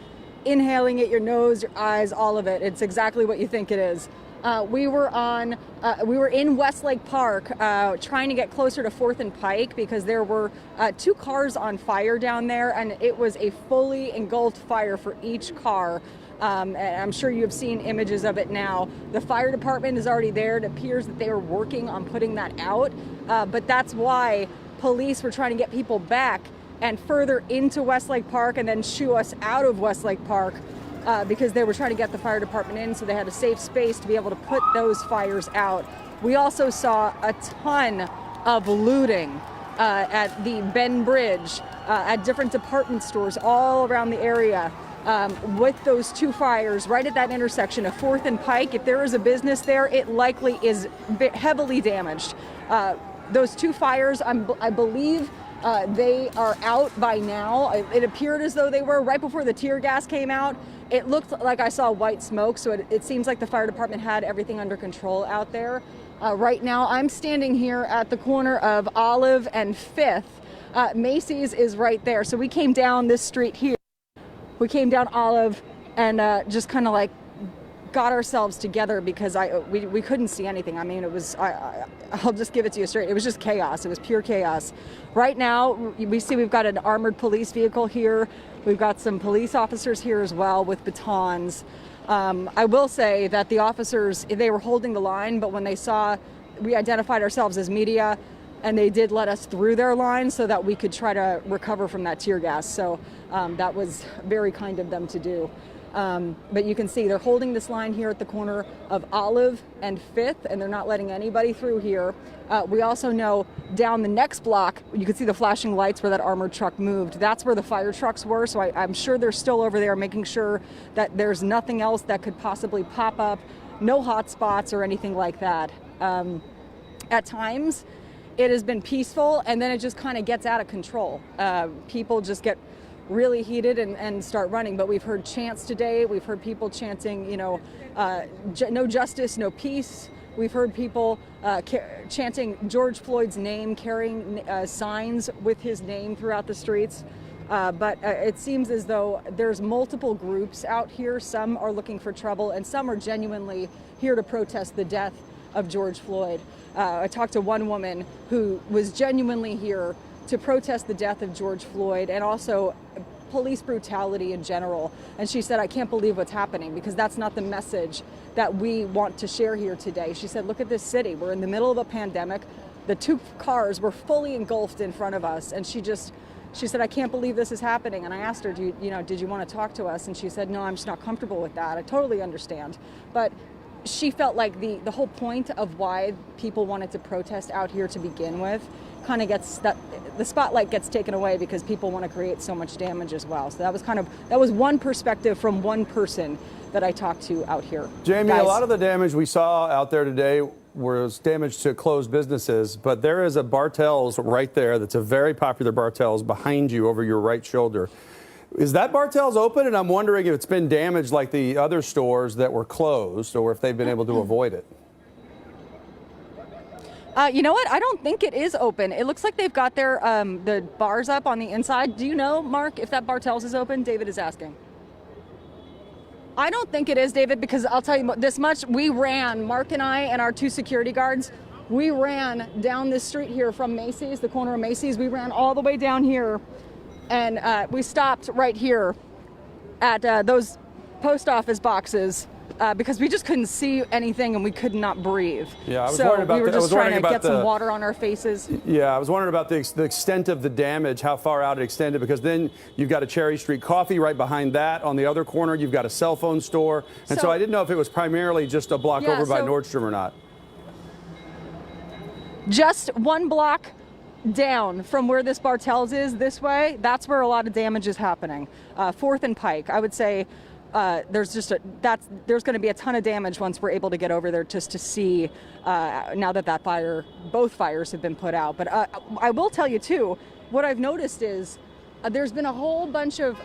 inhaling it, your nose, your eyes, all of it. It's exactly what you think it is. We were in Westlake Park trying to get closer to 4th and Pike because there were 2 cars on fire down there, and it was a fully engulfed fire for each car. And I'm sure you have seen images of it now. The fire department is already there. It appears that they are working on putting that out. But that's why police were trying to get people back and further into Westlake Park and then shoo us out of Westlake Park. Because they were trying to get the fire department in so they had a safe space to be able to put those fires out. We also saw a ton of looting at the Ben Bridge, at different department stores all around the area. with those two fires right at that intersection of 4th and Pike. If there is a business there, it likely is heavily damaged. Those two fires, I believe they are out by now. It appeared as though they were right before the tear gas came out. It looked like I saw white smoke, so it seems like the fire department had everything under control out there. Right now, I'm standing here at the corner of Olive and 5th. Macy's is right there. So we came down this street here. We came down Olive and just kind of like got ourselves together because we couldn't see anything. I mean, it was, I'll just give it to you straight. It was just chaos. It was pure chaos. Right now, we see we've got an armored police vehicle here. We've got some police officers here as well with batons. I will say that the officers, they were holding the line, but when they saw, we identified ourselves as media, and they did let us through their line so that we could try to recover from that tear gas. So that was very kind of them to do. But you can see they're holding this line here at the corner of Olive and 5th, and they're not letting anybody through here. We also know down the next block, you can see the flashing lights where that armored truck moved. That's where the fire trucks were, so I'm sure they're still over there making sure that there's nothing else that could possibly pop up, no hot spots or anything like that. At times, it has been peaceful, and then it just kind of gets out of control. People just get really heated and start running. But we've heard chants today. We've heard people chanting, you know, no justice, no peace. We've heard people chanting George Floyd's name, carrying signs with his name throughout the streets. But it seems as though there's multiple groups out here. Some are looking for trouble, and some are genuinely here to protest the death of George Floyd. I talked to one woman who was genuinely here to protest the death of George Floyd and also police brutality in general. And she said, I can't believe what's happening, because that's not the message that we want to share here today. She said, look at this city. We're in the middle of a pandemic. The two cars were fully engulfed in front of us. And she said, I can't believe this is happening. And I asked her, did you want to talk to us? And she said, no, I'm just not comfortable with that. I totally understand. But she felt like the whole point of why people wanted to protest out here to begin with kind of gets that the spotlight gets taken away because people want to create so much damage as well. So that was one perspective from one person that I talked to out here. Jamie, Guys, a lot of the damage we saw out there today was damage to closed businesses, but there is a Bartell's right there that's a very popular Bartell's behind you over your right shoulder. Is that Bartell's open? And I'm wondering if it's been damaged like the other stores that were closed, or if they've been able to avoid it. You know what? I don't think it is open. It looks like they've got their the bars up on the inside. Do you know, Mark, if that Bartell's is open? David is asking. I don't think it is, David, because I'll tell you this much. We ran, Mark and I and our two security guards, we ran down this street here from Macy's, the corner of Macy's. We ran all the way down here, and we stopped right here at those post office boxes. Because we just couldn't see anything and we could not breathe. Yeah, I was wondering about we were just trying to get some water on our faces. Yeah, I was wondering about the extent of the damage, how far out it extended, because then you've got a Cherry Street Coffee right behind that. On the other corner, you've got a cell phone store. And so I didn't know if it was primarily just a block over by Nordstrom or not. Just one block down from where this Bartell's is this way, that's where a lot of damage is happening. 4th and Pike, I would say. There's going to be a ton of damage once we're able to get over there just to see now that both fires have been put out. But I will tell you too, what I've noticed is there's been a whole bunch of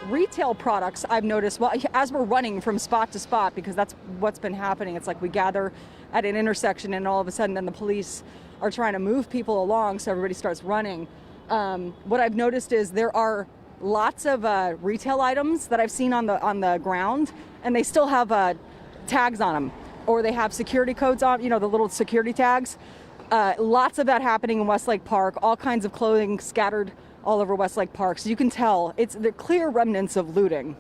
retail products I've noticed. Well, as we're running from spot to spot, because that's what's been happening. It's like we gather at an intersection and all of a sudden then the police are trying to move people along, so everybody starts running. What I've noticed is there are lots of retail items that I've seen on the ground, and they still have tags on them, or they have security codes on, the little security tags. Lots of that happening in Westlake Park, all kinds of clothing scattered all over Westlake Park. So you can tell it's the clear remnants of looting.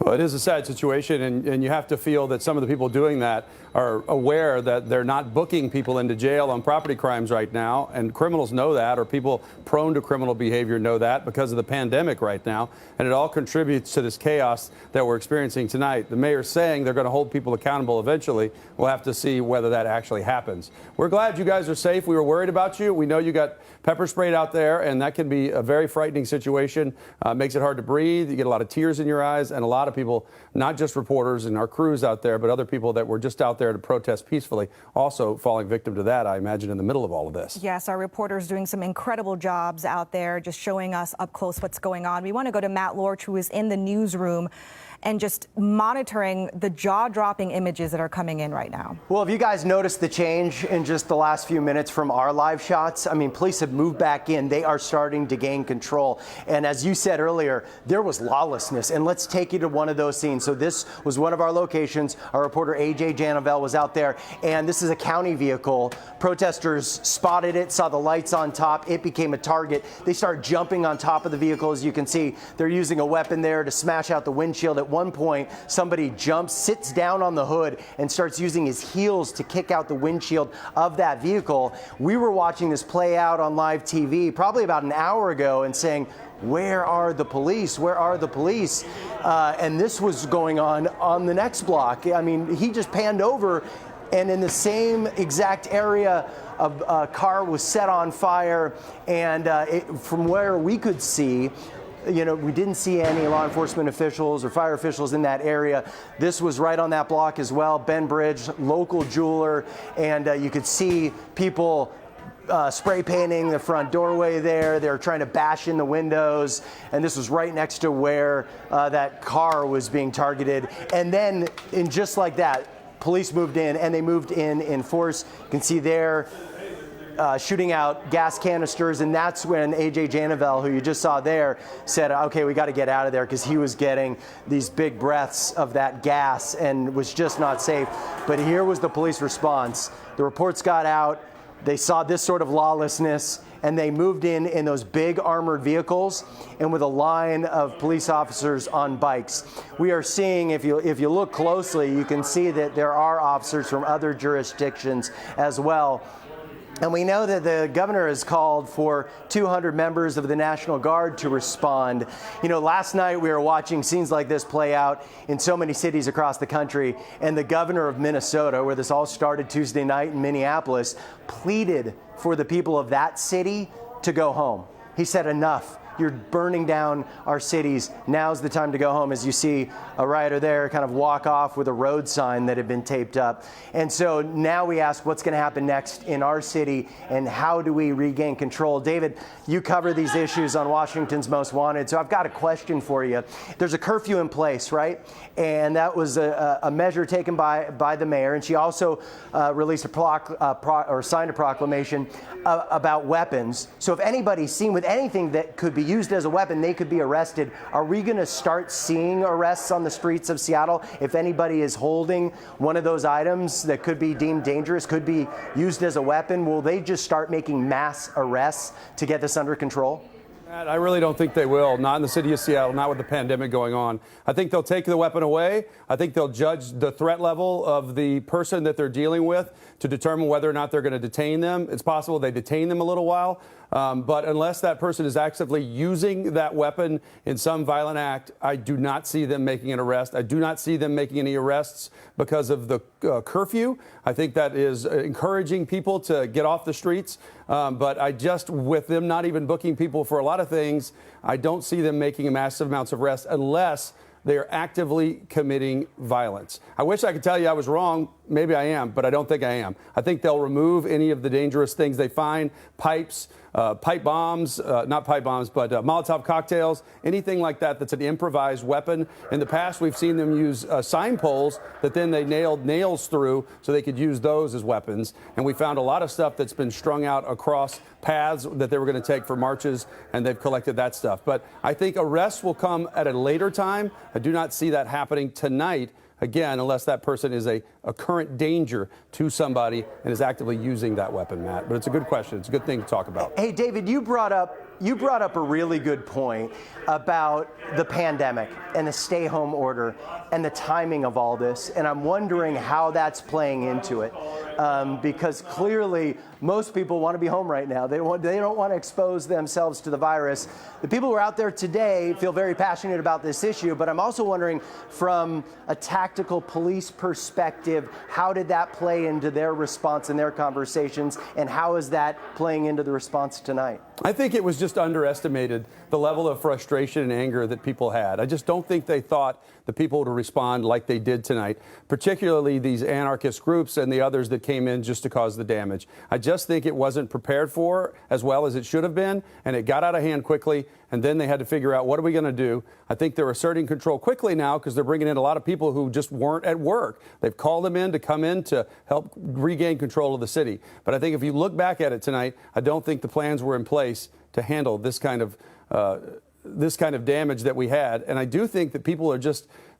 Well, it is a sad situation, and you have to feel that some of the people doing that are aware that they're not booking people into jail on property crimes right now, and criminals know that, or people prone to criminal behavior know that because of the pandemic right now, and it all contributes to this chaos that we're experiencing tonight. The mayor's saying they're going to hold people accountable eventually. We'll have to see whether that actually happens. We're glad you guys are safe. We were worried about you. We know you got pepper sprayed out there, and that can be a very frightening situation. Makes it hard to breathe. You get a lot of tears in your eyes, and a lot of people, not just reporters and our crews out there, but other people that were just out there to protest peacefully, also falling victim to that, I imagine, in the middle of all of this. Yes, our reporters doing some incredible jobs out there, just showing us up close what's going on. We want to go to Matt Lorch, who is in the newsroom and just monitoring the jaw-dropping images that are coming in right now. Well, have you guys noticed the change in just the last few minutes from our live shots? I mean, police have moved back in. They are starting to gain control. And as you said earlier, there was lawlessness. And let's take you to one of those scenes. So this was one of our locations. Our reporter AJ Janovel was out there, and this is a county vehicle. Protesters spotted it, saw the lights on top. It became a target. They start jumping on top of the vehicle. As you can see, they're using a weapon there to smash out the windshield. At one point, somebody jumps, sits down on the hood, and starts using his heels to kick out the windshield of that vehicle. We were watching this play out on live TV probably about an hour ago and saying, where are the police? Where are the police? And this was going on the next block. I mean, he just panned over, and in the same exact area, a car was set on fire. And from where we could see, you know, we didn't see any law enforcement officials or fire officials in that area. This was right on that block as well. Ben Bridge, local jeweler, and you could see people spray painting the front doorway there. They're trying to bash in the windows, and this was right next to where that car was being targeted. And then, in just like that, police moved in, and they moved in force. You can see there, shooting out gas canisters, and that's when AJ Janovel, who you just saw there, said, okay, we got to get out of there, because he was getting these big breaths of that gas and was just not safe. But here was the police response. The reports got out. They saw this sort of lawlessness, and they moved in those big armored vehicles and with a line of police officers on bikes. We are seeing, if you look closely, you can see that there are officers from other jurisdictions as well. And we know that the governor has called for 200 members of the National Guard to respond. You know, last night we were watching scenes like this play out in so many cities across the country, and the governor of Minnesota, where this all started Tuesday night in Minneapolis, pleaded for the people of that city to go home. He said, enough. You're burning down our cities. Now's the time to go home, as you see a rioter there kind of walk off with a road sign that had been taped up. And so now we ask, what's going to happen next in our city, and how do we regain control? David, you cover these issues on Washington's Most Wanted, so I've got a question for you. There's a curfew in place, right? And that was a measure taken by the mayor, and she also released signed a proclamation about weapons. So if anybody's seen with anything that could be used as a weapon, they could be arrested. Are we going to start seeing arrests on the streets of Seattle if anybody is holding one of those items that could be deemed dangerous, could be used as a weapon? Will they just start making mass arrests to get this under control? I really don't think they will. Not in the city of Seattle, not with the pandemic going on. I think they'll take the weapon away. I think they'll judge the threat level of the person that they're dealing with to determine whether or not they're going to detain them. It's possible they detain them a little while. But unless that person is actively using that weapon in some violent act, I do not see them making an arrest. I do not see them making any arrests because of the curfew. I think that is encouraging people to get off the streets. But with them not even booking people for a lot of things, I don't see them making massive amounts of arrests unless they are actively committing violence. I wish I could tell you I was wrong. Maybe I am, but I don't think I am. I think they'll remove any of the dangerous things they find, pipes, pipe bombs, not pipe bombs, but Molotov cocktails, anything like that that's an improvised weapon. In the past, we've seen them use sign poles that then they nailed nails through so they could use those as weapons. And we found a lot of stuff that's been strung out across paths that they were going to take for marches, and they've collected that stuff. But I think arrests will come at a later time. I do not see that happening tonight. Again, unless that person is a current danger to somebody and is actively using that weapon, Matt. But it's a good question. It's a good thing to talk about. Hey, David, you brought up you brought up a really good point about the pandemic and the stay-home order and the timing of all this, and I'm wondering how that's playing into it, because clearly most people want to be home right now. They don't want to expose themselves to the virus. The people who are out there today feel very passionate about this issue, but I'm also wondering from a tactical police perspective, how did that play into their response and their conversations, and how is that playing into the response tonight? I think it was just underestimated the level of frustration and anger that people had. I just don't think they thought the people would respond like they did tonight, particularly these anarchist groups and the others that came in just to cause the damage. I just think it wasn't prepared for as well as it should have been, and it got out of hand quickly, and then they had to figure out, what are we going to do? I think they're asserting control quickly now because they're bringing in a lot of people who just weren't at work. They've called them in to come in to help regain control of the city. But I think if you look back at it tonight, I don't think the plans were in place to handle this kind of damage that we had. And I do think that people are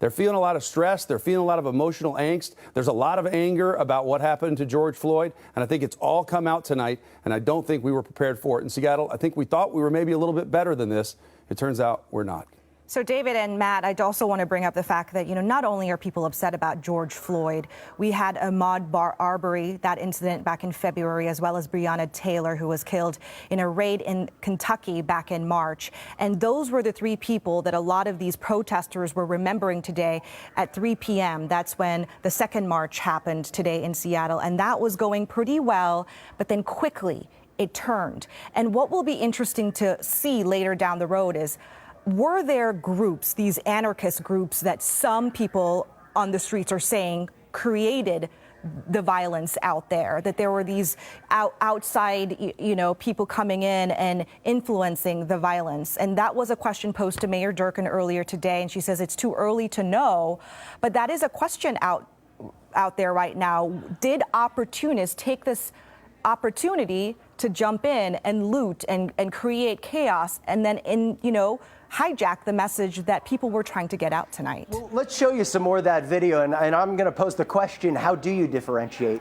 they're feeling a lot of stress. They're feeling a lot of emotional angst. There's a lot of anger about what happened to George Floyd. And I think it's all come out tonight. And I don't think we were prepared for it in Seattle. I think we thought we were maybe a little bit better than this. It turns out we're not. So, David and Matt, I also want to bring up the fact that, not only are people upset about George Floyd, we had Ahmaud Arbery, that incident back in February, as well as Breonna Taylor, who was killed in a raid in Kentucky back in March. And those were the three people that a lot of these protesters were remembering today at 3 p.m. That's when the second march happened today in Seattle. And that was going pretty well, but then quickly it turned. And what will be interesting to see later down the road is, were there groups, these anarchist groups that some people on the streets are saying created the violence out there, that there were these outside, people coming in and influencing the violence? And that was a question posed to Mayor Durkan earlier today, and she says it's too early to know. But that is a question out there right now. Did opportunists take this opportunity to jump in and loot and create chaos and then hijack the message that people were trying to get out tonight? Well, let's show you some more of that video, and I'm going to pose the question, how do you differentiate?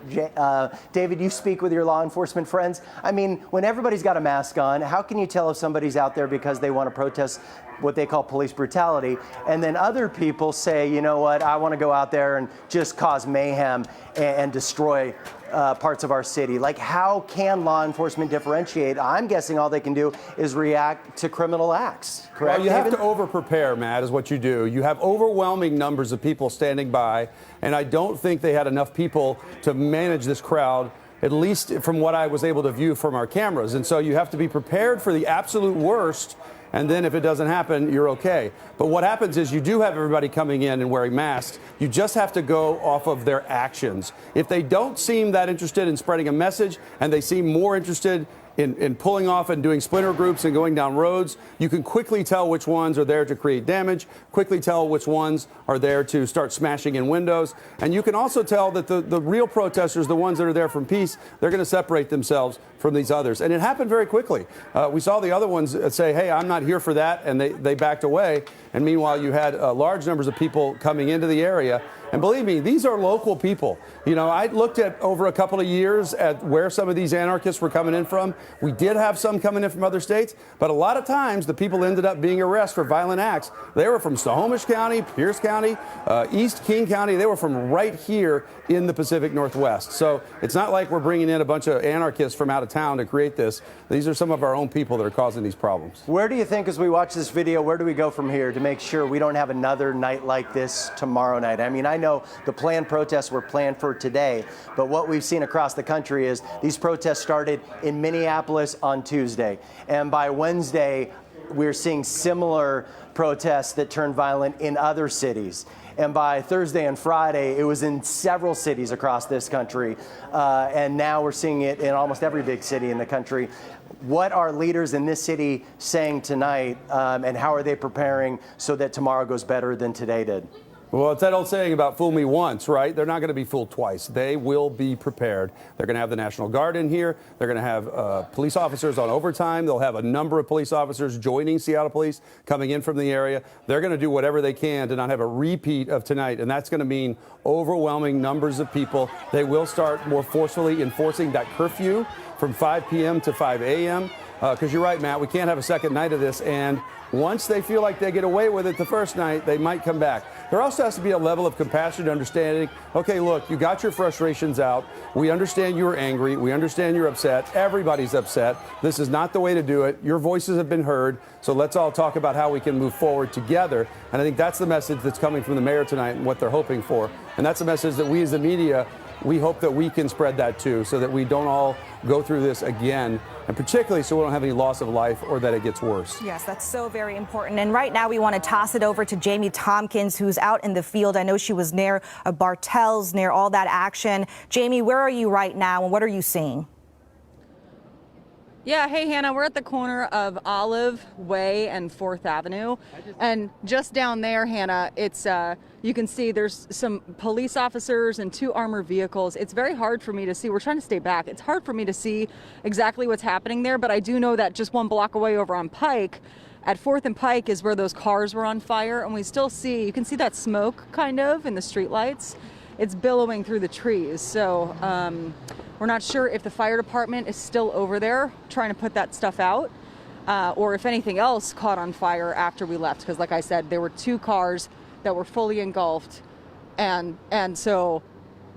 David, you speak with your law enforcement friends. I mean, when everybody's got a mask on, how can you tell if somebody's out there because they want to protest what they call police brutality, and then other people say, you know what, I want to go out there and just cause mayhem and destroy parts of our city? Like, how can law enforcement differentiate? I'm guessing all they can do is react to criminal acts, correct? Well, you have to over-prepare, Matt, is what you do. You have overwhelming numbers of people standing by, and I don't think they had enough people to manage this crowd, at least from what I was able to view from our cameras. And so you have to be prepared for the absolute worst, and then if it doesn't happen, you're okay. But what happens is you do have everybody coming in and wearing masks. You just have to go off of their actions. If they don't seem that interested in spreading a message, and they seem more interested in pulling off and doing splinter groups and going down roads, you can quickly tell which ones are there to create damage, quickly tell which ones are there to start smashing in windows. And you can also tell that the real protesters, the ones that are there from peace, they're going to separate themselves from these others. And it happened very quickly. We saw the other ones say, hey, I'm not here for that, and they backed away. And meanwhile, you had large numbers of people coming into the area. And believe me, these are local people. I looked at over a couple of years at where some of these anarchists were coming in from. We did have some coming in from other states, but a lot of times the people ended up being arrested for violent acts. They were from Snohomish County, Pierce County, East King County. They were from right here in the Pacific Northwest. So it's not like we're bringing in a bunch of anarchists from out of town to create this. These are some of our own people that are causing these problems. Where do you think, as we watch this video, where do we go from here to make sure we don't have another night like this tomorrow night? I mean, I know the planned protests were planned for today, but what we've seen across the country is these protests started in Minneapolis on Tuesday, and by Wednesday we're seeing similar protests that turned violent in other cities. And by Thursday and Friday, it was in several cities across this country, and now we're seeing it in almost every big city in the country. What are leaders in this city saying tonight, and how are they preparing so that tomorrow goes better than today did? Well, it's that old saying about fool me once, right? They're not going to be fooled twice. They will be prepared. They're going to have the National Guard in here. They're going to have police officers on overtime. They'll have a number of police officers joining Seattle Police coming in from the area. They're going to do whatever they can to not have a repeat of tonight, and that's going to mean overwhelming numbers of people. They will start more forcefully enforcing that curfew from 5 p.m. to 5 a.m. because you're right, Matt, we can't have a second night of this. And once they feel like they get away with it the first night, they might come back. There also has to be a level of compassion and understanding. Okay, look, you got your frustrations out. We understand you were angry. We understand you're upset. Everybody's upset. This is not the way to do it. Your voices have been heard. So let's all talk about how we can move forward together. And I think that's the message that's coming from the mayor tonight and what they're hoping for. And that's a message that we as the media, we hope that we can spread that too, so that we don't all go through this again, and particularly so we don't have any loss of life or that it gets worse. Yes, that's so very important. And right now we want to toss it over to Jamie Tompkins, who's out in the field. I know she was near Bartels, near all that action. Jamie, where are you right now and what are you seeing? Yeah, hey Hannah, we're at the corner of Olive Way and 4th Avenue. And just down there, Hannah, it's you can see there's some police officers and 2 armored vehicles. It's very hard for me to see. We're trying to stay back. It's hard for me to see exactly what's happening there, but I do know that just 1 block away over on Pike, at 4th and Pike is where those cars were on fire, and we still see, you can see that smoke kind of in the streetlights. It's billowing through the trees. So we're not sure if the fire department is still over there trying to put that stuff out, or if anything else caught on fire after we left. Because like I said, there were 2 cars that were fully engulfed. And so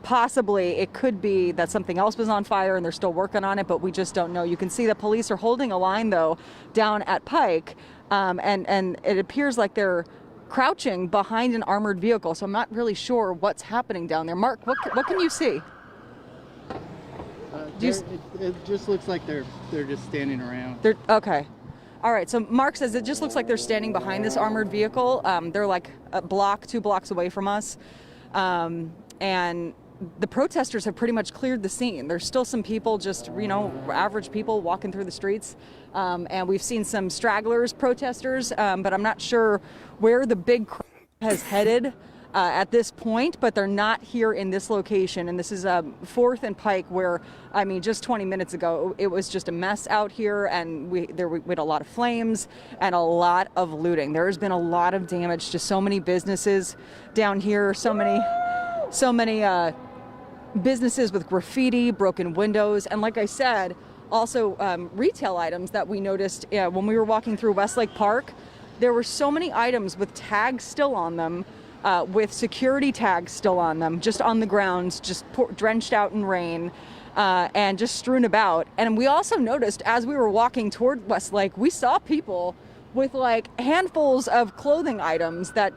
possibly it could be that something else was on fire and they're still working on it, but we just don't know. You can see the police are holding a line though down at Pike. And it appears like they're crouching behind an armored vehicle. So I'm not really sure what's happening down there. Mark, what can you see? It just looks like they're just standing around. Okay. All right. So Mark says it just looks like they're standing behind this armored vehicle. They're like a block, 2 blocks away from us. And the protesters have pretty much cleared the scene. There's still some people, just, average people walking through the streets. And we've seen some stragglers, protesters, but I'm not sure where the big crowd has headed at this point, but they're not here in this location. And this is 4th and Pike, where, just 20 minutes ago, it was just a mess out here, and we had a lot of flames and a lot of looting. There has been a lot of damage to so many businesses down here, so many businesses with graffiti, broken windows, and like I said, also retail items that we noticed when we were walking through Westlake Park. There were so many items with tags still on them, with security tags still on them, just on the ground, just drenched out in rain, and just strewn about. And we also noticed as we were walking toward Westlake, we saw people with like handfuls of clothing items that,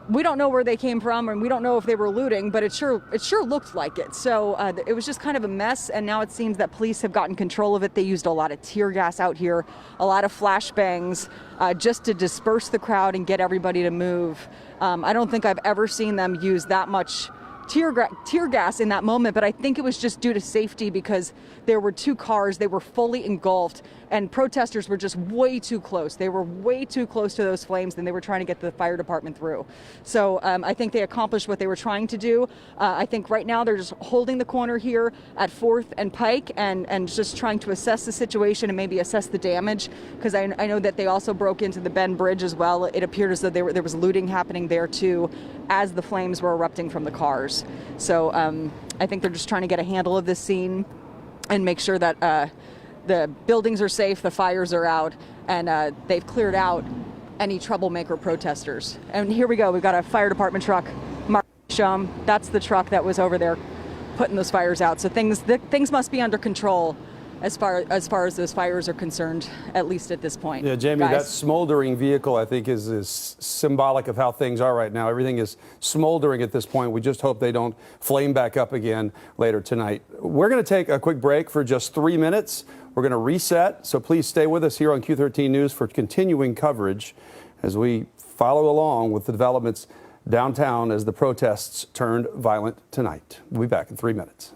we don't know where they came from, and we don't know if they were looting, but it sure looked like it. So it was just kind of a mess, and now it seems that police have gotten control of it. They used a lot of tear gas out here, a lot of flashbangs, just to disperse the crowd and get everybody to move. I don't think I've ever seen them use that much tear gas in that moment, but I think it was just due to safety, because there were 2 cars, they were fully engulfed, and protesters were just way too close. They were way too close to those flames, and they were trying to get the fire department through. So I think they accomplished what they were trying to do. I think right now they're just holding the corner here at 4th and Pike, and just trying to assess the situation and maybe assess the damage, because I know that they also broke into the Bend Bridge as well. It appeared as though there was looting happening there too, as the flames were erupting from the cars. So I think they're just trying to get a handle of this scene and make sure that the buildings are safe, the fires are out, and they've cleared out any troublemaker protesters. And here we go. We've got a fire department truck. Mark, show 'em. That's the truck that was over there putting those fires out. So things must be under control as far as those fires are concerned, at least at this point. Yeah, Jamie, that smoldering vehicle, I think, is symbolic of how things are right now. Everything is smoldering at this point. We just hope they don't flame back up again later tonight. We're going to take a quick break for just 3 minutes. We're going to reset, so please stay with us here on Q13 News for continuing coverage as we follow along with the developments downtown as the protests turned violent tonight. We'll be back in 3 minutes.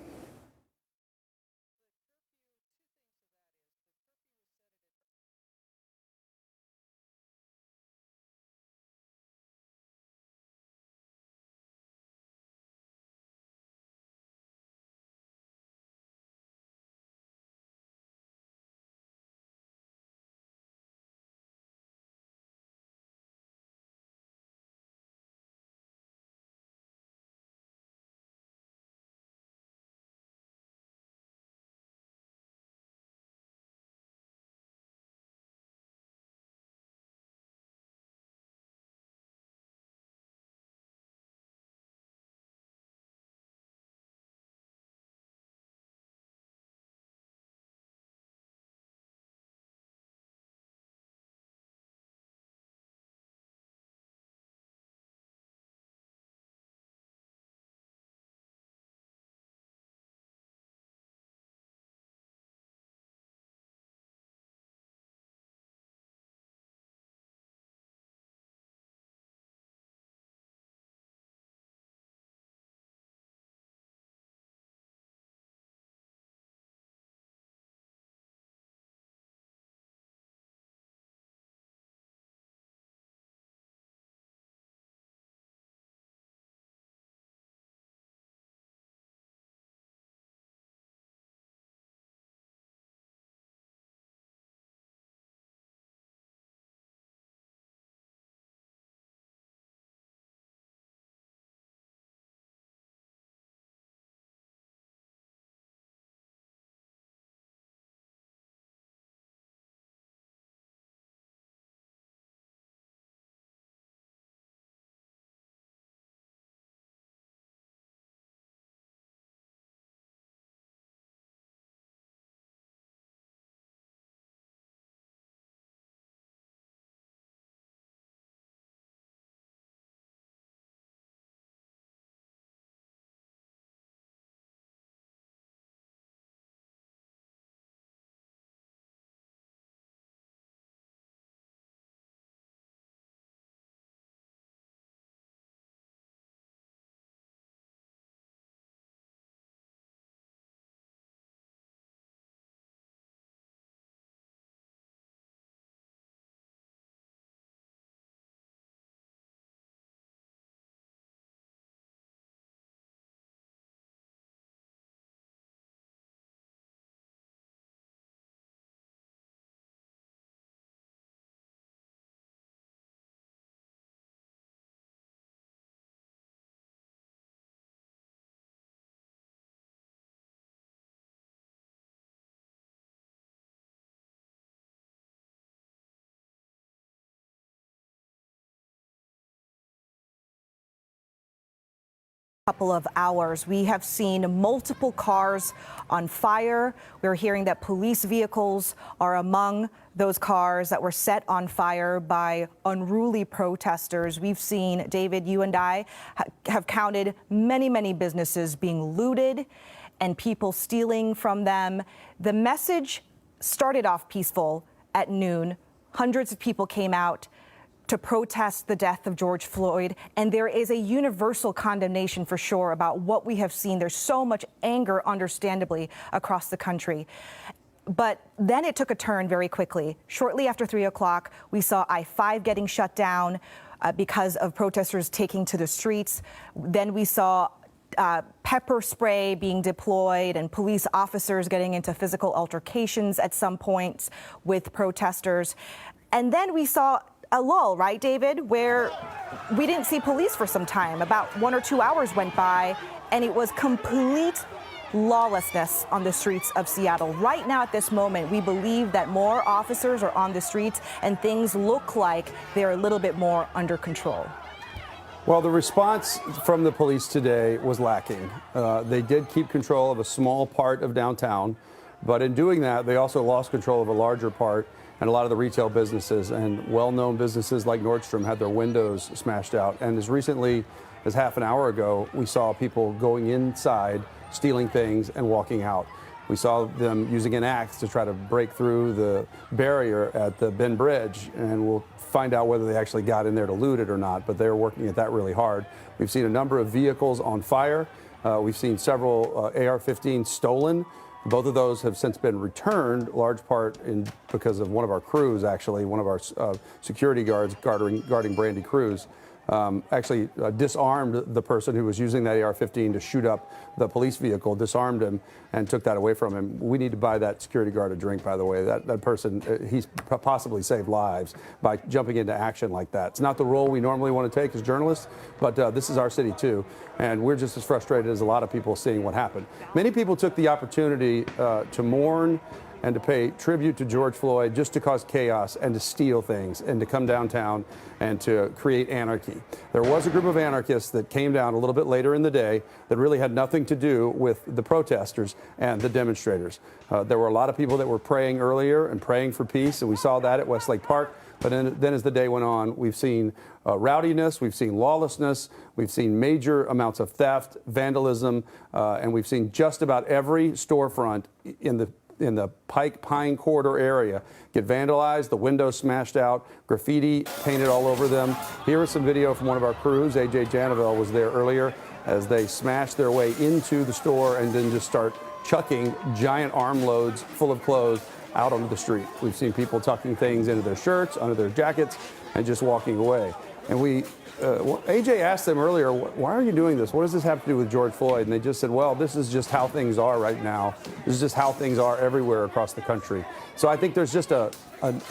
couple of hours. We have seen multiple cars on fire. We're hearing that police vehicles are among those cars that were set on fire by unruly protesters. We've seen, David, you and I have counted many businesses being looted and people stealing from them. The message started off peaceful at noon. Hundreds of people came out to protest the death of George Floyd, and there is a universal condemnation for sure about what we have seen. There's so much anger, understandably, across the country. But then it took a turn very quickly. Shortly after 3 o'clock, we saw I-5 getting shut down because of protesters taking to the streets. Then we saw pepper spray being deployed and police officers getting into physical altercations at some points with protesters. And then we saw a lull, right, David, where we didn't see police for some time. About 1 or 2 hours went by, and it was complete lawlessness on the streets of Seattle. Right now, at this moment, we believe that more officers are on the streets, and things look like they're a little bit more under control. Well, the response from the police today was lacking. They did keep control of a small part of downtown, but in doing that, they also lost control of a larger part. And a lot of the retail businesses and well-known businesses like Nordstrom had their windows smashed out. And as recently as half an hour ago, we saw people going inside, stealing things and walking out. We saw them using an axe to try to break through the barrier at the Ben Bridge, and we'll find out whether they actually got in there to loot it or not, but they're working at that really hard. We've seen a number of vehicles on fire. We've seen several AR-15 stolen. Both of those have since been returned, large part because of one of our crews, actually, one of our security guards guarding Brandy Cruz, actually disarmed the person who was using that AR-15 to shoot up the police vehicle, disarmed him, and took that away from him. We need to buy that security guard a drink, by the way. That person, he's possibly saved lives by jumping into action like that. It's not the role we normally want to take as journalists, but this is our city, too. And we're just as frustrated as a lot of people seeing what happened. Many people took the opportunity to mourn and to pay tribute to George Floyd just to cause chaos and to steal things and to come downtown and to create anarchy. There was a group of anarchists that came down a little bit later in the day that really had nothing to do with the protesters and the demonstrators. There were a lot of people that were praying earlier and praying for peace, and we saw that at Westlake Park. But then as the day went on, we've seen rowdiness, we've seen lawlessness, we've seen major amounts of theft, vandalism, and we've seen just about every storefront in the Pike Pine Corridor area get vandalized, the windows smashed out, graffiti painted all over them. Here is some video from one of our crews. AJ Janavel was there earlier as they smashed their way into the store and then just start chucking giant armloads full of clothes out onto the street. We've seen people tucking things into their shirts, under their jackets, and just walking away. And AJ asked them earlier, why are you doing this? What does this have to do with George Floyd? And they just said, well, this is just how things are right now. This is just how things are everywhere across the country. So I think there's just a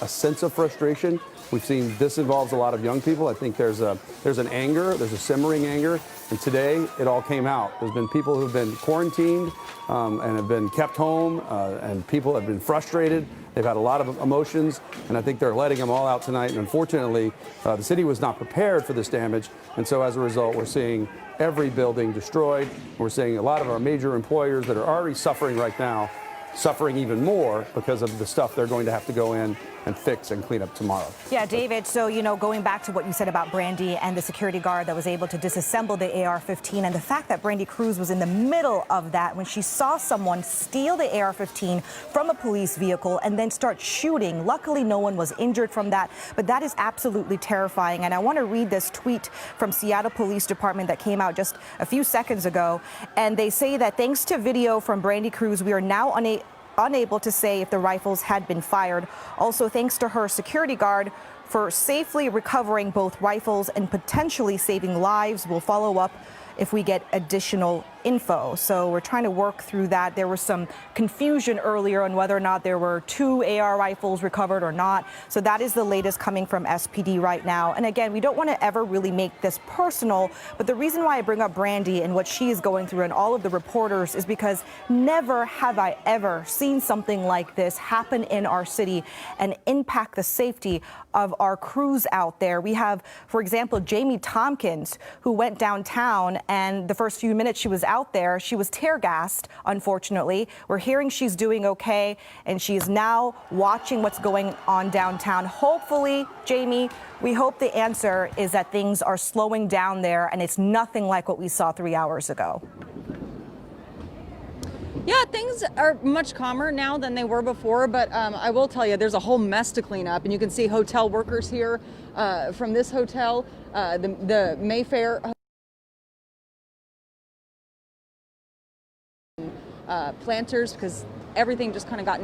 sense of frustration. We've seen this involves a lot of young people. I think there's an anger, there's a simmering anger. And today it all came out. There's been people who've been quarantined and have been kept home, and people have been frustrated. They've had a lot of emotions, and I think they're letting them all out tonight. And unfortunately, the city was not prepared for this damage. And so as a result, we're seeing every building destroyed. We're seeing a lot of our major employers that are already suffering right now, suffering even more because of the stuff they're going to have to go in and fix and clean up tomorrow. Yeah, David, so, going back to what you said about Brandy and the security guard that was able to disassemble the AR-15, and the fact that Brandy Cruz was in the middle of that when she saw someone steal the AR-15 from a police vehicle and then start shooting. Luckily, no one was injured from that, but that is absolutely terrifying. And I want to read this tweet from Seattle Police Department that came out just a few seconds ago, and they say that thanks to video from Brandy Cruz, we are now unable to say if the rifles had been fired. Also, thanks to her security guard for safely recovering both rifles and potentially saving lives. We'll follow up if we get additional info. So we're trying to work through that. There was some confusion earlier on whether or not there were 2 AR rifles recovered or not. So that is the latest coming from SPD right now. And again, we don't want to ever really make this personal, but the reason why I bring up Brandy and what she is going through and all of the reporters is because never have I ever seen something like this happen in our city and impact the safety of our crews out there. We have, for example, Jamie Tompkins, who went downtown, and the first few minutes she was out there, she was tear gassed, unfortunately. We're hearing she's doing okay, and she is now watching what's going on downtown. Hopefully, Jamie, we hope the answer is that things are slowing down there and it's nothing like what we saw 3 hours ago. Yeah, things are much calmer now than they were before, but I will tell you, there's a whole mess to clean up, and you can see hotel workers here from this hotel, the Mayfair planters, because everything just kind of got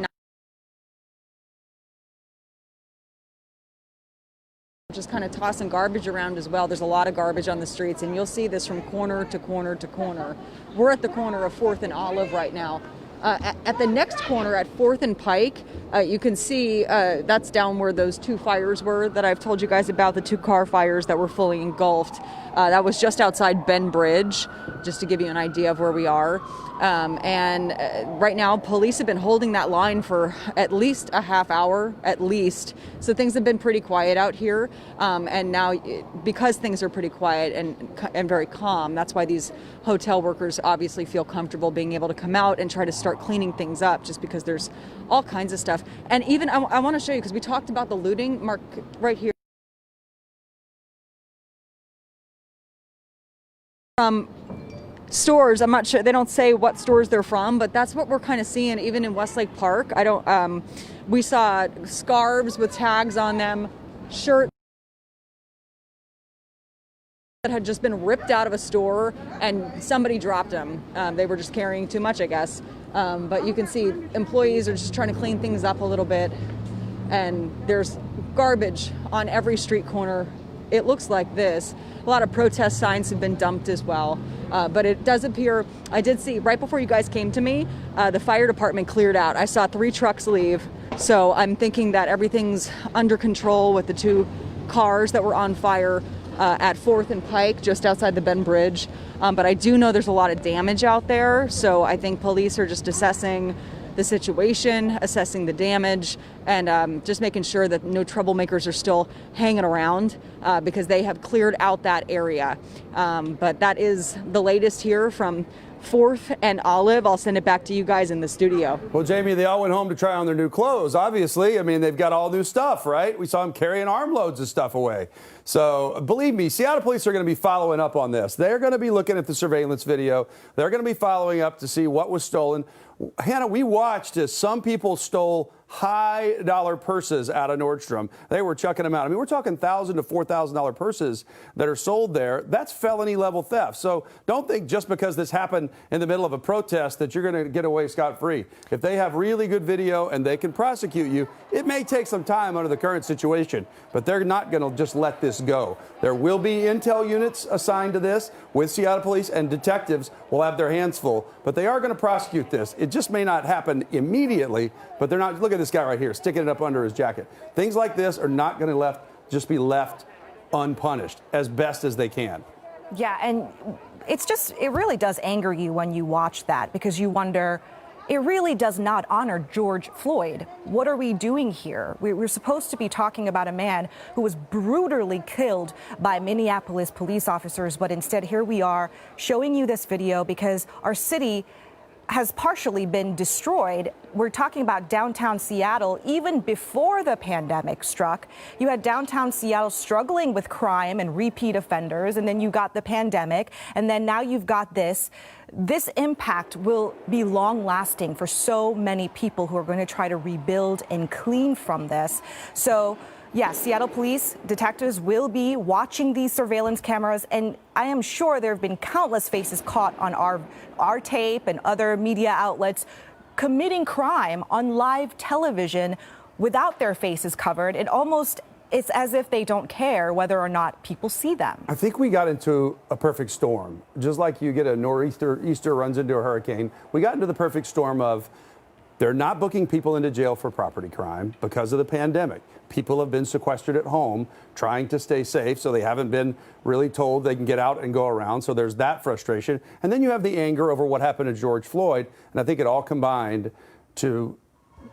just kind of tossing garbage around as well. There's a lot of garbage on the streets, and you'll see this from corner to corner to corner. We're at the corner of 4th and Olive right now. At the next corner at 4th and Pike, you can see that's down where those 2 fires were that I've told you guys about, the 2 car fires that were fully engulfed. That was just outside Ben Bridge, just to give you an idea of where we are. Right now, police have been holding that line for at least a half hour, at least. So things have been pretty quiet out here. And now, because things are pretty quiet and very calm, that's why these hotel workers obviously feel comfortable being able to come out and try to start cleaning things up, just because there's all kinds of stuff. And even, I want to show you, because we talked about the looting, Mark, right here. Stores, I'm not sure, they don't say what stores they're from, but that's what we're kind of seeing even in Westlake Park. We saw scarves with tags on them, shirts that had just been ripped out of a store and somebody dropped them. They were just carrying too much, I guess. But you can see employees are just trying to clean things up a little bit, and there's garbage on every street corner. It looks like this. A lot of protest signs have been dumped as well. But it does appear, I did see right before you guys came to me, the fire department cleared out. I saw 3 trucks leave. So I'm thinking that everything's under control with the 2 cars that were on fire at 4th and Pike, just outside the Ben Bridge. But I do know there's a lot of damage out there. So I think police are just assessing the situation, assessing the damage, and just making sure that no troublemakers are still hanging around because they have cleared out that area. But that is the latest here from 4th and Olive. I'll send it back to you guys in the studio. Well, Jamie, they all went home to try on their new clothes, obviously. I mean, they've got all new stuff, right? We saw them carrying armloads of stuff away. So believe me, Seattle police are going to be following up on this. They're going to be looking at the surveillance video. They're going to be following up to see what was stolen. Hannah, we watched as some people stole high-dollar purses out of Nordstrom. They were chucking them out. I mean, we're talking $1,000 to $4,000 purses that are sold there. That's felony-level theft. So don't think just because this happened in the middle of a protest that you're going to get away scot-free. If they have really good video and they can prosecute you, it may take some time under the current situation, but they're not going to just let this go. There will be intel units assigned to this with Seattle police, and detectives will have their hands full, but they are going to prosecute this. It just may not happen immediately, but they're not. Look at this guy right here, sticking it up under his jacket. Things like this are not going to just be left unpunished as best as they can. Yeah, and it really does anger you when you watch that, because you wonder, it really does not honor George Floyd. What are we doing here? We're supposed to be talking about a man who was brutally killed by Minneapolis police officers, but instead here we are showing you this video because our city has partially been destroyed. We're talking about downtown Seattle. Even before the pandemic struck, you had downtown Seattle struggling with crime and repeat offenders, and then you got the pandemic, and then now you've got this. This impact will be long lasting for so many people who are going to try to rebuild and clean from this. So yes, Seattle police detectives will be watching these surveillance cameras, and I am sure there have been countless faces caught on our tape and other media outlets committing crime on live television without their faces covered. It almost it's as if they don't care whether or not people see them. I think we got into a perfect storm. Just like you get a nor'easter, Easter runs into a hurricane, we got into the perfect storm of they're not booking people into jail for property crime because of the pandemic. People have been sequestered at home trying to stay safe, so they haven't been really told they can get out and go around. So there's that frustration. And then you have the anger over what happened to George Floyd. And I think it all combined to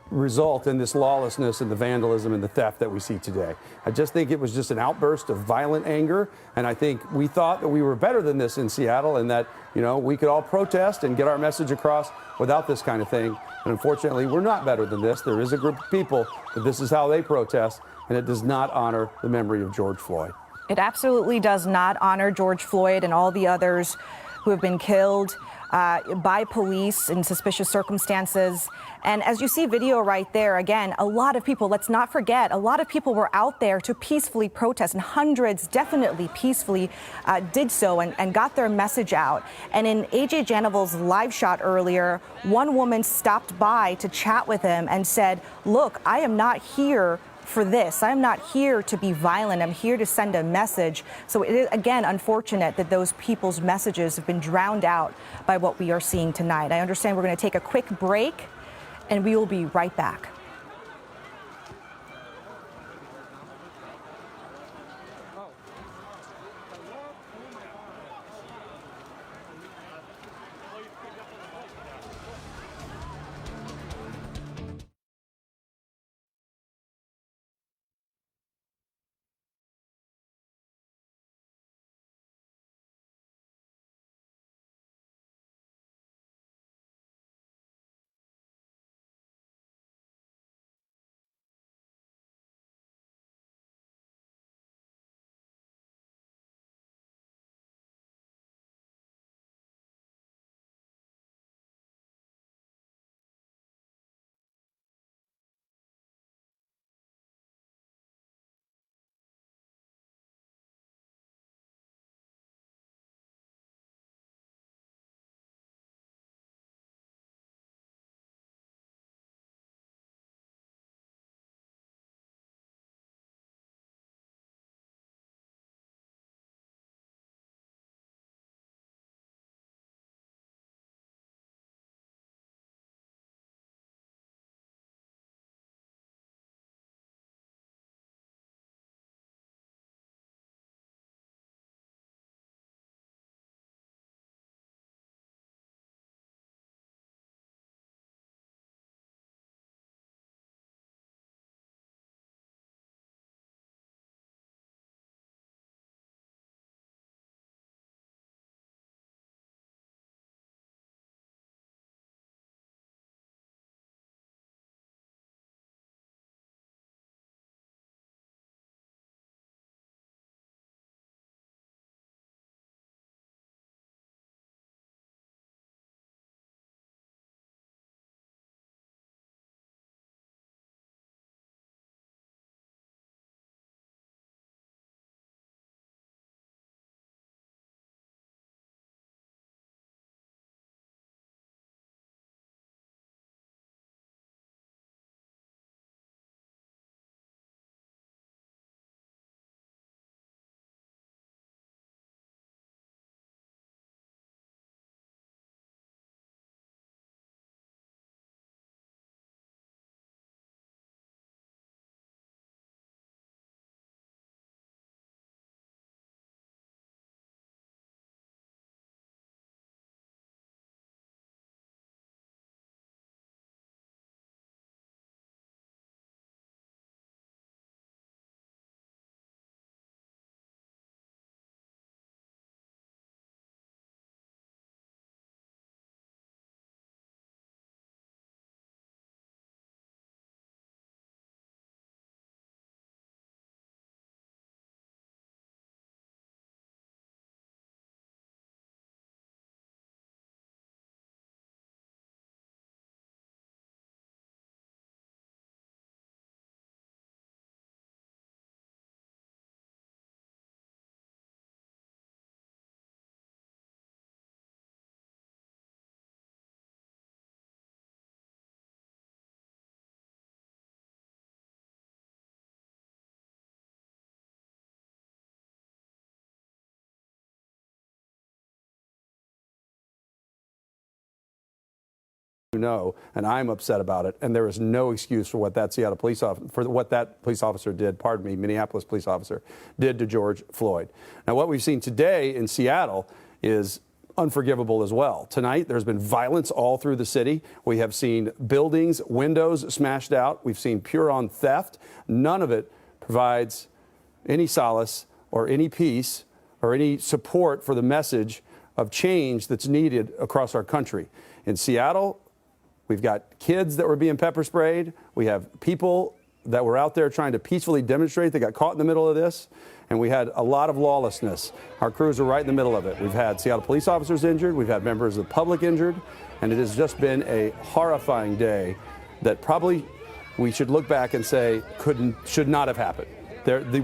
result in this lawlessness and the vandalism and the theft that we see today. I just think it was just an outburst of violent anger, and I think we thought that we were better than this in Seattle and that, you know, we could all protest and get our message across without this kind of thing. And unfortunately, we're not better than this. There is a group of people that this is how they protest, and it does not honor the memory of George Floyd. It absolutely does not honor George Floyd and all the others who have been killed by police in suspicious circumstances. And as you see video right there, again, a lot of people, let's not forget, a lot of people were out there to peacefully protest, and hundreds definitely peacefully did so and got their message out. And in AJ Janival's live shot earlier, one woman stopped by to chat with him and said, look, I am not here for this. I'm not here to be violent. I'm here to send a message. So it is, again, unfortunate that those people's messages have been drowned out by what we are seeing tonight. I understand we're going to take a quick break, and we will be right back. know, and I'm upset about it. And there is no excuse for what that police officer did. Pardon me, Minneapolis police officer did to George Floyd. Now, what we've seen today in Seattle is unforgivable as well. Tonight, there's been violence all through the city. We have seen buildings, windows smashed out. We've seen pure-on theft. None of it provides any solace or any peace or any support for the message of change that's needed across our country. In Seattle, we've got kids that were being pepper sprayed. We have people that were out there trying to peacefully demonstrate. They got caught in the middle of this, and we had a lot of lawlessness. Our crews are right in the middle of it. We've had Seattle police officers injured. We've had members of the public injured, and it has just been a horrifying day that probably we should look back and say should not have happened.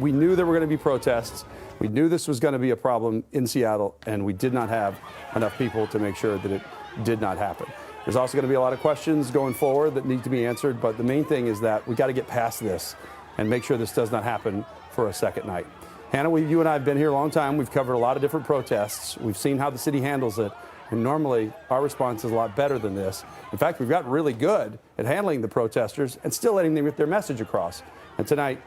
We knew there were going to be protests. We knew this was going to be a problem in Seattle, and we did not have enough people to make sure that it did not happen. There's also going to be a lot of questions going forward that need to be answered, but the main thing is that we got to get past this and make sure this does not happen for a second night. Hannah, you and I have been here a long time. We've covered a lot of different protests. We've seen how the city handles it, and normally our response is a lot better than this. In fact, we've gotten really good at handling the protesters and still letting them get their message across. And tonight,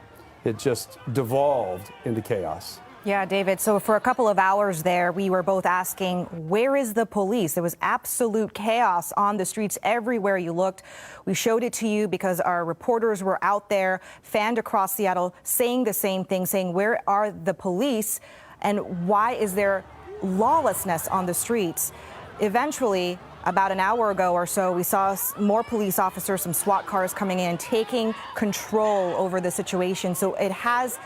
it just devolved into chaos. Yeah, David. So for a couple of hours there, we were both asking, where is the police? There was absolute chaos on the streets everywhere you looked. We showed it to you because our reporters were out there, fanned across Seattle, saying the same thing, saying, where are the police? And why is there lawlessness on the streets? Eventually, about an hour ago or so, we saw more police officers, some SWAT cars coming in, taking control over the situation. So it has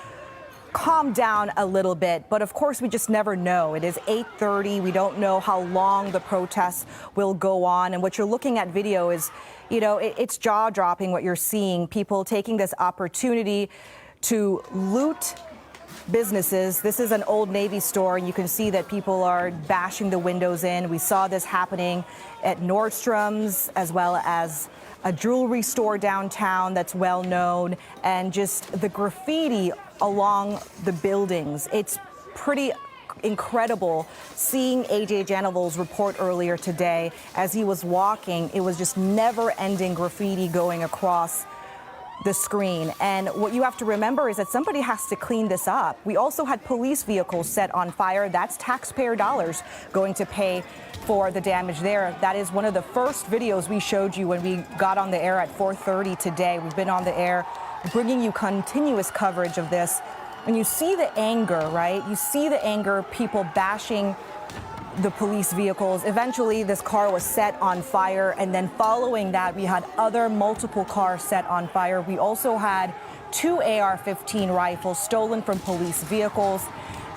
calmed down a little bit, but of course we just never know. It is 8:30. We don't know how long the protests will go on. And what you're looking at video is, it's jaw-dropping what you're seeing. People taking this opportunity to loot businesses. This is an Old Navy store, and you can see that people are bashing the windows in. We saw this happening at Nordstrom's, as well as a jewelry store downtown that's well known, and just the graffiti along the buildings. It's pretty incredible seeing AJ Janival's report earlier today. As he was walking, it was just never-ending graffiti going across the screen. And what you have to remember is that somebody has to clean this up. We also had police vehicles set on fire. That's taxpayer dollars going to pay for the damage there. That is one of the first videos we showed you when we got on the air at 4:30 today. We've been on the air bringing you continuous coverage of this. And you see the anger, right? You see the anger, people bashing the police vehicles. Eventually, this car was set on fire. And then following that, we had other multiple cars set on fire. We also had 2 AR-15 rifles stolen from police vehicles.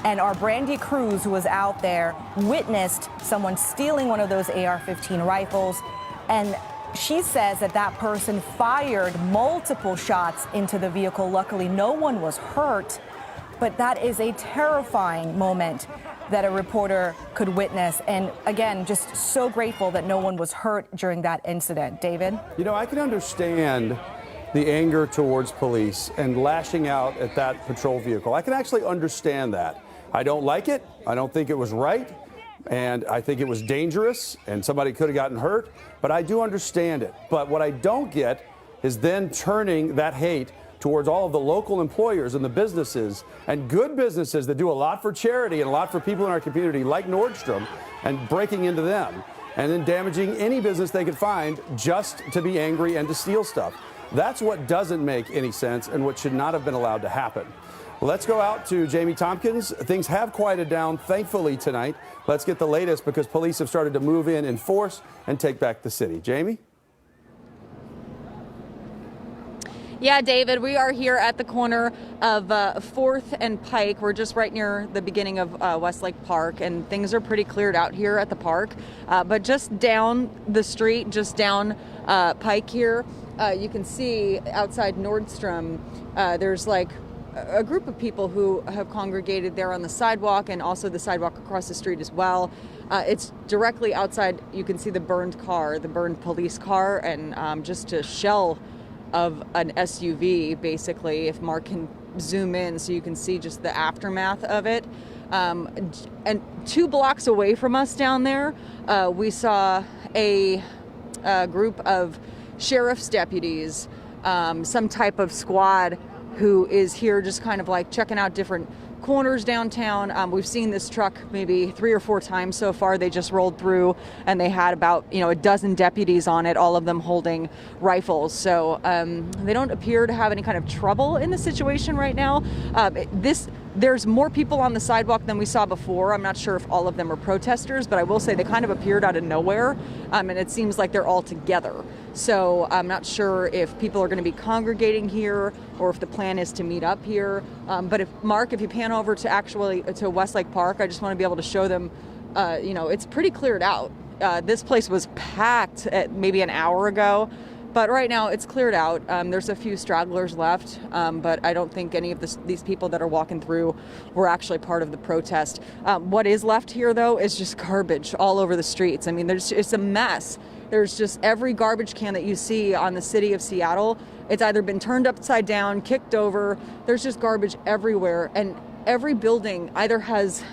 And our Brandy Cruz, who was out there, witnessed someone stealing one of those AR-15 rifles. And she says that that person fired multiple shots into the vehicle. Luckily, no one was hurt. But that is a terrifying moment that a reporter could witness. And again, just so grateful that no one was hurt during that incident. David? I can understand the anger towards police and lashing out at that patrol vehicle. I can actually understand that. I don't like it. I don't think it was right. And I think it was dangerous and somebody could have gotten hurt. But I do understand it. But what I don't get is then turning that hate towards all of the local employers and the businesses and good businesses that do a lot for charity and a lot for people in our community, like Nordstrom, and breaking into them and then damaging any business they could find just to be angry and to steal stuff. That's what doesn't make any sense and what should not have been allowed to happen. Let's go out to Jamie Tompkins. Things have quieted down, thankfully, tonight. Let's get the latest because police have started to move in force and take back the city. Jamie? Yeah, David, we are here at the corner of 4th and Pike. We're just right near the beginning of Westlake Park, and things are pretty cleared out here at the park. But just down the street, just down Pike here, you can see outside Nordstrom, there's like a group of people who have congregated there on the sidewalk and also the sidewalk across the street as well. It's directly outside. You can see the burned car, the burned police car, and just a shell of an SUV, basically, if Mark can zoom in so you can see just the aftermath of it. And 2 blocks away from us down there, we saw a a group of sheriff's deputies, some type of squad who is here just kind of like checking out different corners downtown. We've seen this truck maybe 3 or 4 times so far. They just rolled through and they had about, a dozen deputies on it, all of them holding rifles. So they don't appear to have any kind of trouble in the situation right now. There's more people on the sidewalk than we saw before. I'm not sure if all of them are protesters, but I will say they kind of appeared out of nowhere, and it seems like they're all together. So I'm not sure if people are going to be congregating here or if the plan is to meet up here. But if you pan over to Westlake Park, I just want to be able to show them, it's pretty cleared out. This place was packed at maybe an hour ago. But right now it's cleared out. There's a few stragglers left, but I don't think any of these people that are walking through were actually part of the protest. What is left here, though, is just garbage all over the streets. I mean, it's a mess. There's just every garbage can that you see on the city of Seattle. It's either been turned upside down, kicked over. There's just garbage everywhere. And every building either has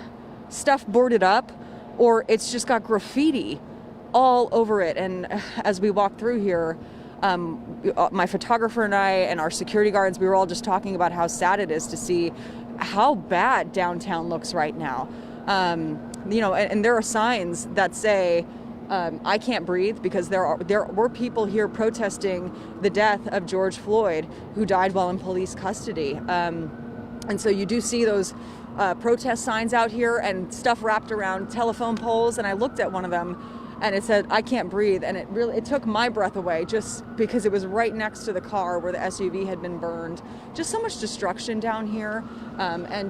stuff boarded up or it's just got graffiti all over it. And as we walk through here, my photographer and I and our security guards, we were all just talking about how sad it is to see how bad downtown looks right now. And there are signs that say, I can't breathe, because there were people here protesting the death of George Floyd, who died while in police custody. And so you do see those protest signs out here and stuff wrapped around telephone poles. And I looked at one of them and it said, I can't breathe. And it took my breath away, just because it was right next to the car where the SUV had been burned. Just so much destruction down here. And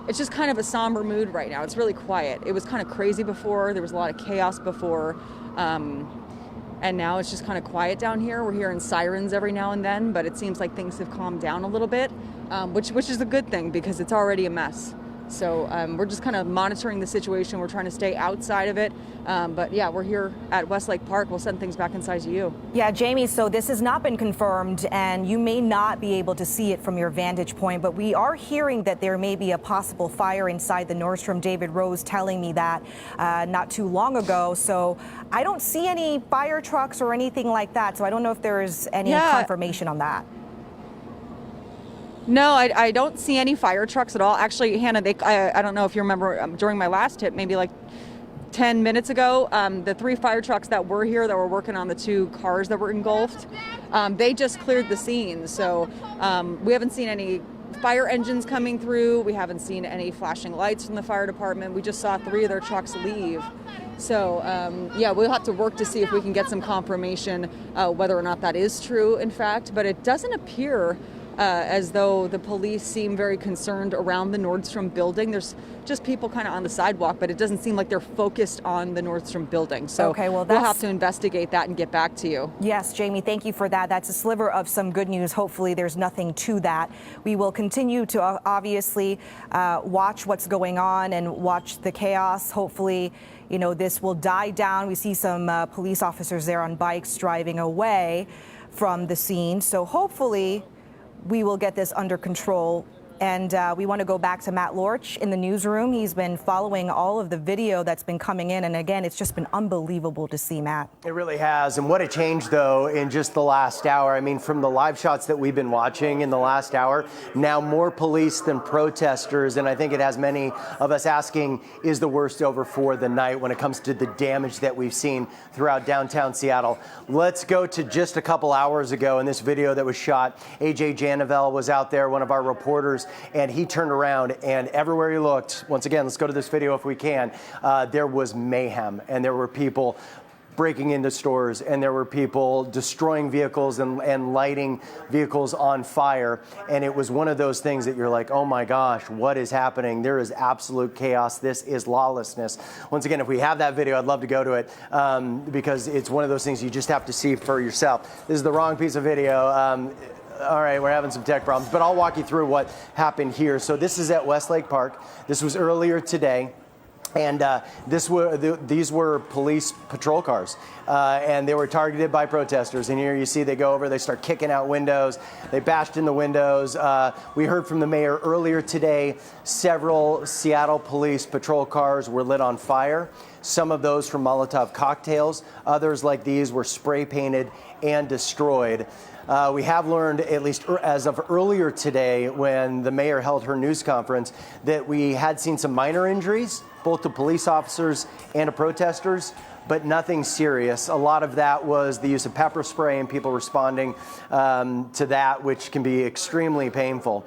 it's just kind of a somber mood right now. It's really quiet. It was kind of crazy before. There was a lot of chaos before. And now it's just kind of quiet down here. We're hearing sirens every now and then, but it seems like things have calmed down a little bit, which is a good thing, because it's already a mess. So we're just kind of monitoring the situation. We're trying to stay outside of it. But yeah, we're here at Westlake Park. We'll send things back inside to you. Yeah, Jamie, so this has not been confirmed, and you may not be able to see it from your vantage point, but we are hearing that there may be a possible fire inside the Nordstrom. David Rose telling me that not too long ago. So I don't see any fire trucks or anything like that. So I don't know if there is any confirmation on that. No, I don't see any fire trucks at all. Actually, Hannah, I don't know if you remember during my last tip, maybe like 10 minutes ago, the 3 fire trucks that were here that were working on the 2 cars that were engulfed, they just cleared the scene. So we haven't seen any fire engines coming through. We haven't seen any flashing lights from the fire department. We just saw 3 of their trucks leave. So yeah, we'll have to work to see if we can get some confirmation whether or not that is true, in fact. But it doesn't appear as though the police seem very concerned around the Nordstrom building. There's just people kind of on the sidewalk, but it doesn't seem like they're focused on the Nordstrom building. So okay, well, we'll have to investigate that and get back to you. Yes, Jamie, thank you for that. That's a sliver of some good news. Hopefully there's nothing to that. We will continue to obviously watch what's going on and watch the chaos. Hopefully, this will die down. We see some police officers there on bikes driving away from the scene. So hopefully we will get this under control. And we want to go back to Matt Lorch in the newsroom. He's been following all of the video that's been coming in. And again, it's just been unbelievable to see, Matt. It really has. And what a change, though, in just the last hour. I mean, from the live shots that we've been watching in the last hour, now more police than protesters. And I think it has many of us asking, is the worst over for the night when it comes to the damage that we've seen throughout downtown Seattle? Let's go to just a couple hours ago in this video that was shot. AJ Janavel was out there, one of our reporters, and he turned around, and everywhere he looked, once again, let's go to this video if we can, there was mayhem, and there were people breaking into stores, and there were people destroying vehicles and lighting vehicles on fire. And it was one of those things that you're like, oh my gosh, what is happening? There is absolute chaos. This is lawlessness. Once again, if we have that video, I'd love to go to it because it's one of those things you just have to see for yourself. This is the wrong piece of video. All right, we're having some tech problems, but I'll walk you through what happened here. So this is at Westlake Park. This was earlier today. And these were police patrol cars, and they were targeted by protesters. And here you see they go over, they start kicking out windows, they bashed in the windows. We heard from the mayor earlier today, several Seattle police patrol cars were lit on fire. Some of those from Molotov cocktails, others like these were spray painted and destroyed. We have learned, at least as of earlier today, when the mayor held her news conference, that we had seen some minor injuries, both to police officers and to protesters, but nothing serious. A lot of that was the use of pepper spray and people responding to that, which can be extremely painful.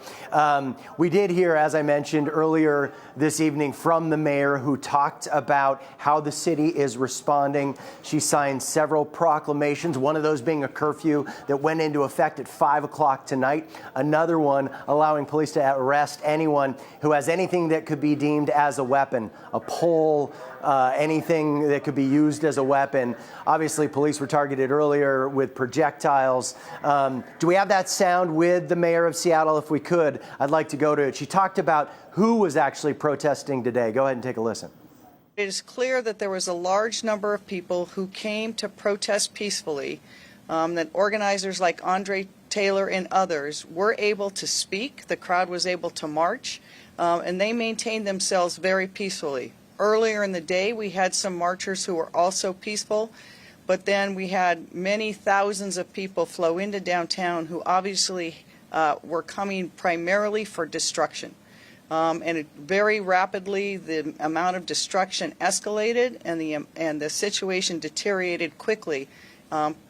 We did hear, as I mentioned earlier this evening, from the mayor, who talked about how the city is responding. She signed several proclamations, one of those being a curfew that went into effect at 5 o'clock tonight. Another one allowing police to arrest anyone who has anything that could be deemed as a weapon, a pole, anything that could be used as a weapon. Obviously, police were targeted earlier with projectiles. Do we have that sound with the mayor of Seattle? If we could, I'd like to go to it. She talked about who was actually protesting today. Go ahead and take a listen. It is clear that there was a large number of people who came to protest peacefully, that organizers like Andre Taylor and others were able to speak. The crowd was able to march, and they maintained themselves very peacefully. Earlier in the day, we had some marchers who were also peaceful, but then we had many thousands of people flow into downtown who obviously were coming primarily for destruction. And very rapidly, the amount of destruction escalated, and the situation deteriorated quickly,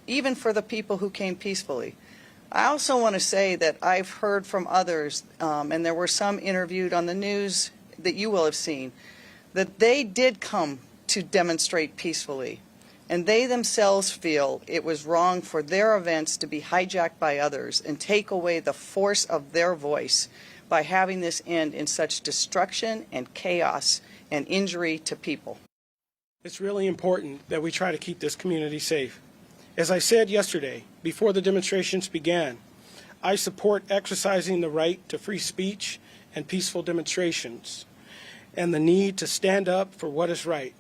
even for the people who came peacefully. I also want to say that I've heard from others, and there were some interviewed on the news that you will have seen, that they did come to demonstrate peacefully, and they themselves feel it was wrong for their events to be hijacked by others and take away the force of their voice by having this end in such destruction and chaos and injury to people. It's really important that we try to keep this community safe. As I said yesterday, before the demonstrations began, I support exercising the right to free speech and peaceful demonstrations, and the need to stand up for what is right.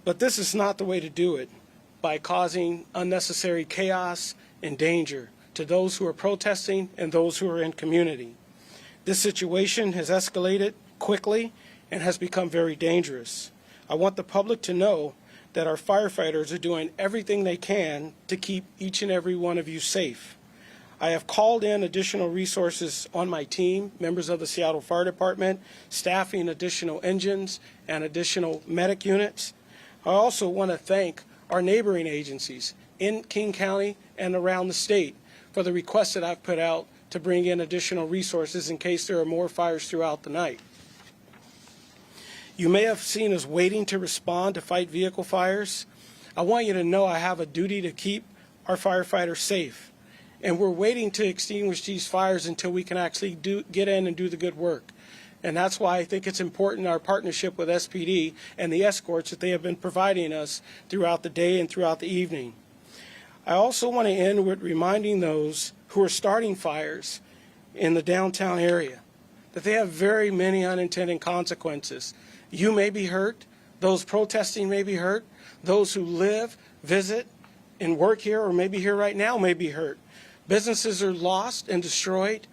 But this is not the way to do it, by causing unnecessary chaos and danger to those who are protesting and those who are in community. This situation has escalated quickly and has become very dangerous. I want the public to know that our firefighters are doing everything they can to keep each and every one of you safe. I have called in additional resources on my team, members of the Seattle Fire Department, staffing additional engines and additional medic units. I also want to thank our neighboring agencies in King County and around the state for the requests that I've put out to bring in additional resources in case there are more fires throughout the night. You may have seen us waiting to respond to fight vehicle fires. I want you to know I have a duty to keep our firefighters safe. And we're waiting to extinguish these fires until we can actually get in and do the good work. And that's why I think it's important our partnership with SPD and the escorts that they have been providing us throughout the day and throughout the evening. I also want to end with reminding those who are starting fires in the downtown area that they have very many unintended consequences. You may be hurt, those protesting may be hurt, those who live, visit, and work here or maybe here right now may be hurt. Businesses are lost and destroyed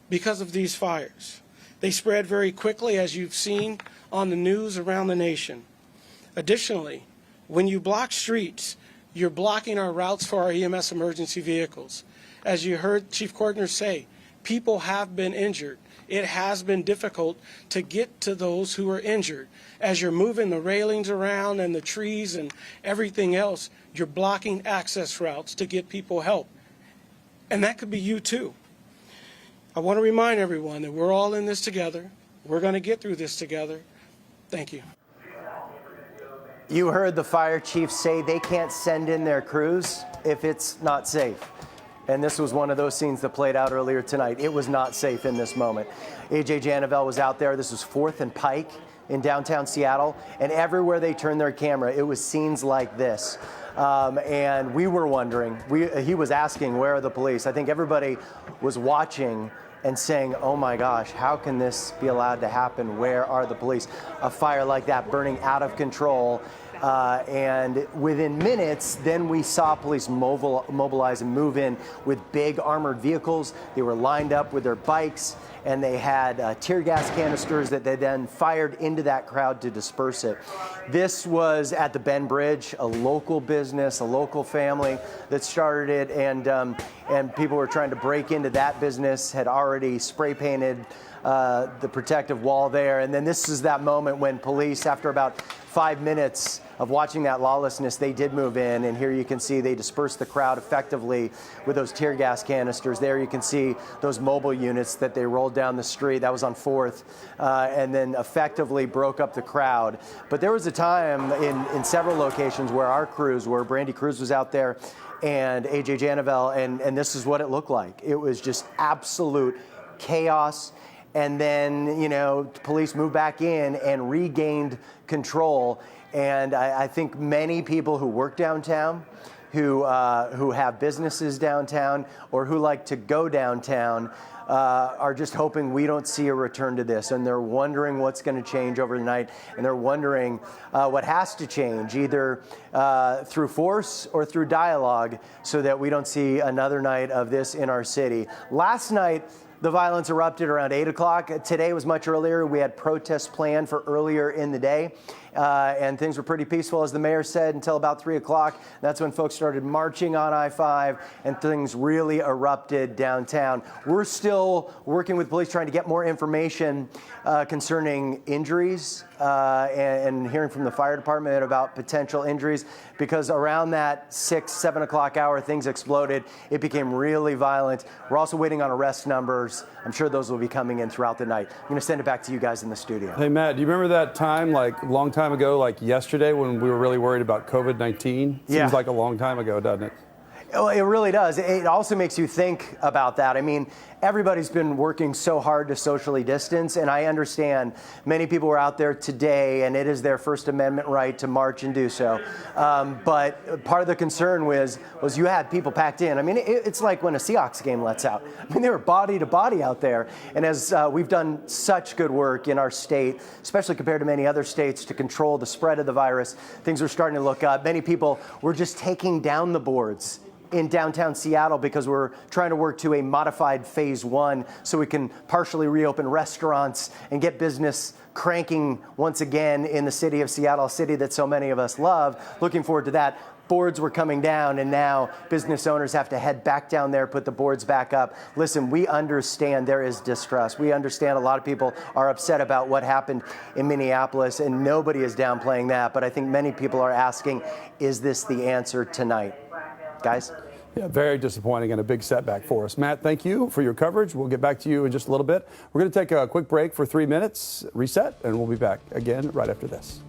because of these fires. They spread very quickly, as you've seen on the news around the nation. Additionally, when you block streets, you're blocking our routes for our EMS emergency vehicles. As you heard Chief Cordner say, people have been injured. It has been difficult to get to those who are injured. As you're moving the railings around and the trees and everything else, you're blocking access routes to get people help. And that could be you too. I want to remind everyone that we're all in this together. We're going to get through this together. Thank you. You heard the fire chief say they can't send in their crews if it's not safe. And this was one of those scenes that played out earlier tonight. It was not safe in this moment. AJ Janavel was out there. This was 4th and Pike in downtown Seattle. And everywhere they turned their camera, it was scenes like this. And we were wondering, he was asking, where are the police? I think everybody was watching and saying, oh my gosh, how can this be allowed to happen? Where are the police? A fire like that burning out of control. And within minutes, then we saw police mobilize and move in with big armored vehicles. They were lined up with their bikes, and they had tear gas canisters that they then fired into that crowd to disperse it. This was at the Bend Bridge, a local business, a local family that started it, and people were trying to break into that business, had already spray painted the protective wall there. And then this is that moment when police, after about 5 minutes of watching that lawlessness, they did move in, and here you can see they dispersed the crowd effectively with those tear gas canisters. There you can see those mobile units that they rolled down the street. That was on 4th, and then effectively broke up the crowd. But there was a time in several locations where our crews were, Brandy Cruz was out there, and AJ Janavel, and this is what it looked like. It was just absolute chaos. And then, you know, police moved back in and regained control. And I think many people who work downtown, who have businesses downtown, or who like to go downtown, are just hoping we don't see a return to this. And they're wondering what's going to change overnight. And they're wondering what has to change, either through force or through dialogue, so that we don't see another night of this in our city. Last night, the violence erupted around 8 o'clock. Today was much earlier. We had protests planned for earlier in the day, and things were pretty peaceful, as the mayor said, until about 3 o'clock. That's when folks started marching on I-5, and things really erupted downtown. We're still working with police, trying to get more information concerning injuries and hearing from the fire department about potential injuries, because around that 6, 7 o'clock hour, things exploded. It became really violent. We're also waiting on arrest numbers. I'm sure those will be coming in throughout the night. I'm going to send it back to you guys in the studio. Hey, Matt, do you remember that time, like a long time ago, like yesterday, when we were really worried about COVID-19? Yeah. Seems like a long time ago, doesn't it? Oh, it really does. It also makes you think about that. I mean, everybody's been working so hard to socially distance, and I understand many people were out there today, and it is their First Amendment right to march and do so. But part of the concern was you had people packed in. I mean, it's like when a Seahawks game lets out. I mean, they were body to body out there. And as we've done such good work in our state, especially compared to many other states, to control the spread of the virus, things are starting to look up. Many people were just taking down the boards in downtown Seattle because we're trying to work to a modified phase 1 so we can partially reopen restaurants and get business cranking once again in the city of Seattle, a city that so many of us love. Looking forward to that. Boards were coming down, and now business owners have to head back down there, put the boards back up. Listen, we understand there is distrust. We understand a lot of people are upset about what happened in Minneapolis, and nobody is downplaying that. But I think many people are asking, is this the answer tonight? Guys? Yeah, very disappointing and a big setback for us. Matt, thank you for your coverage. We'll get back to you in just a little bit. We're going to take a quick break for 3 minutes, reset, and we'll be back again right after this.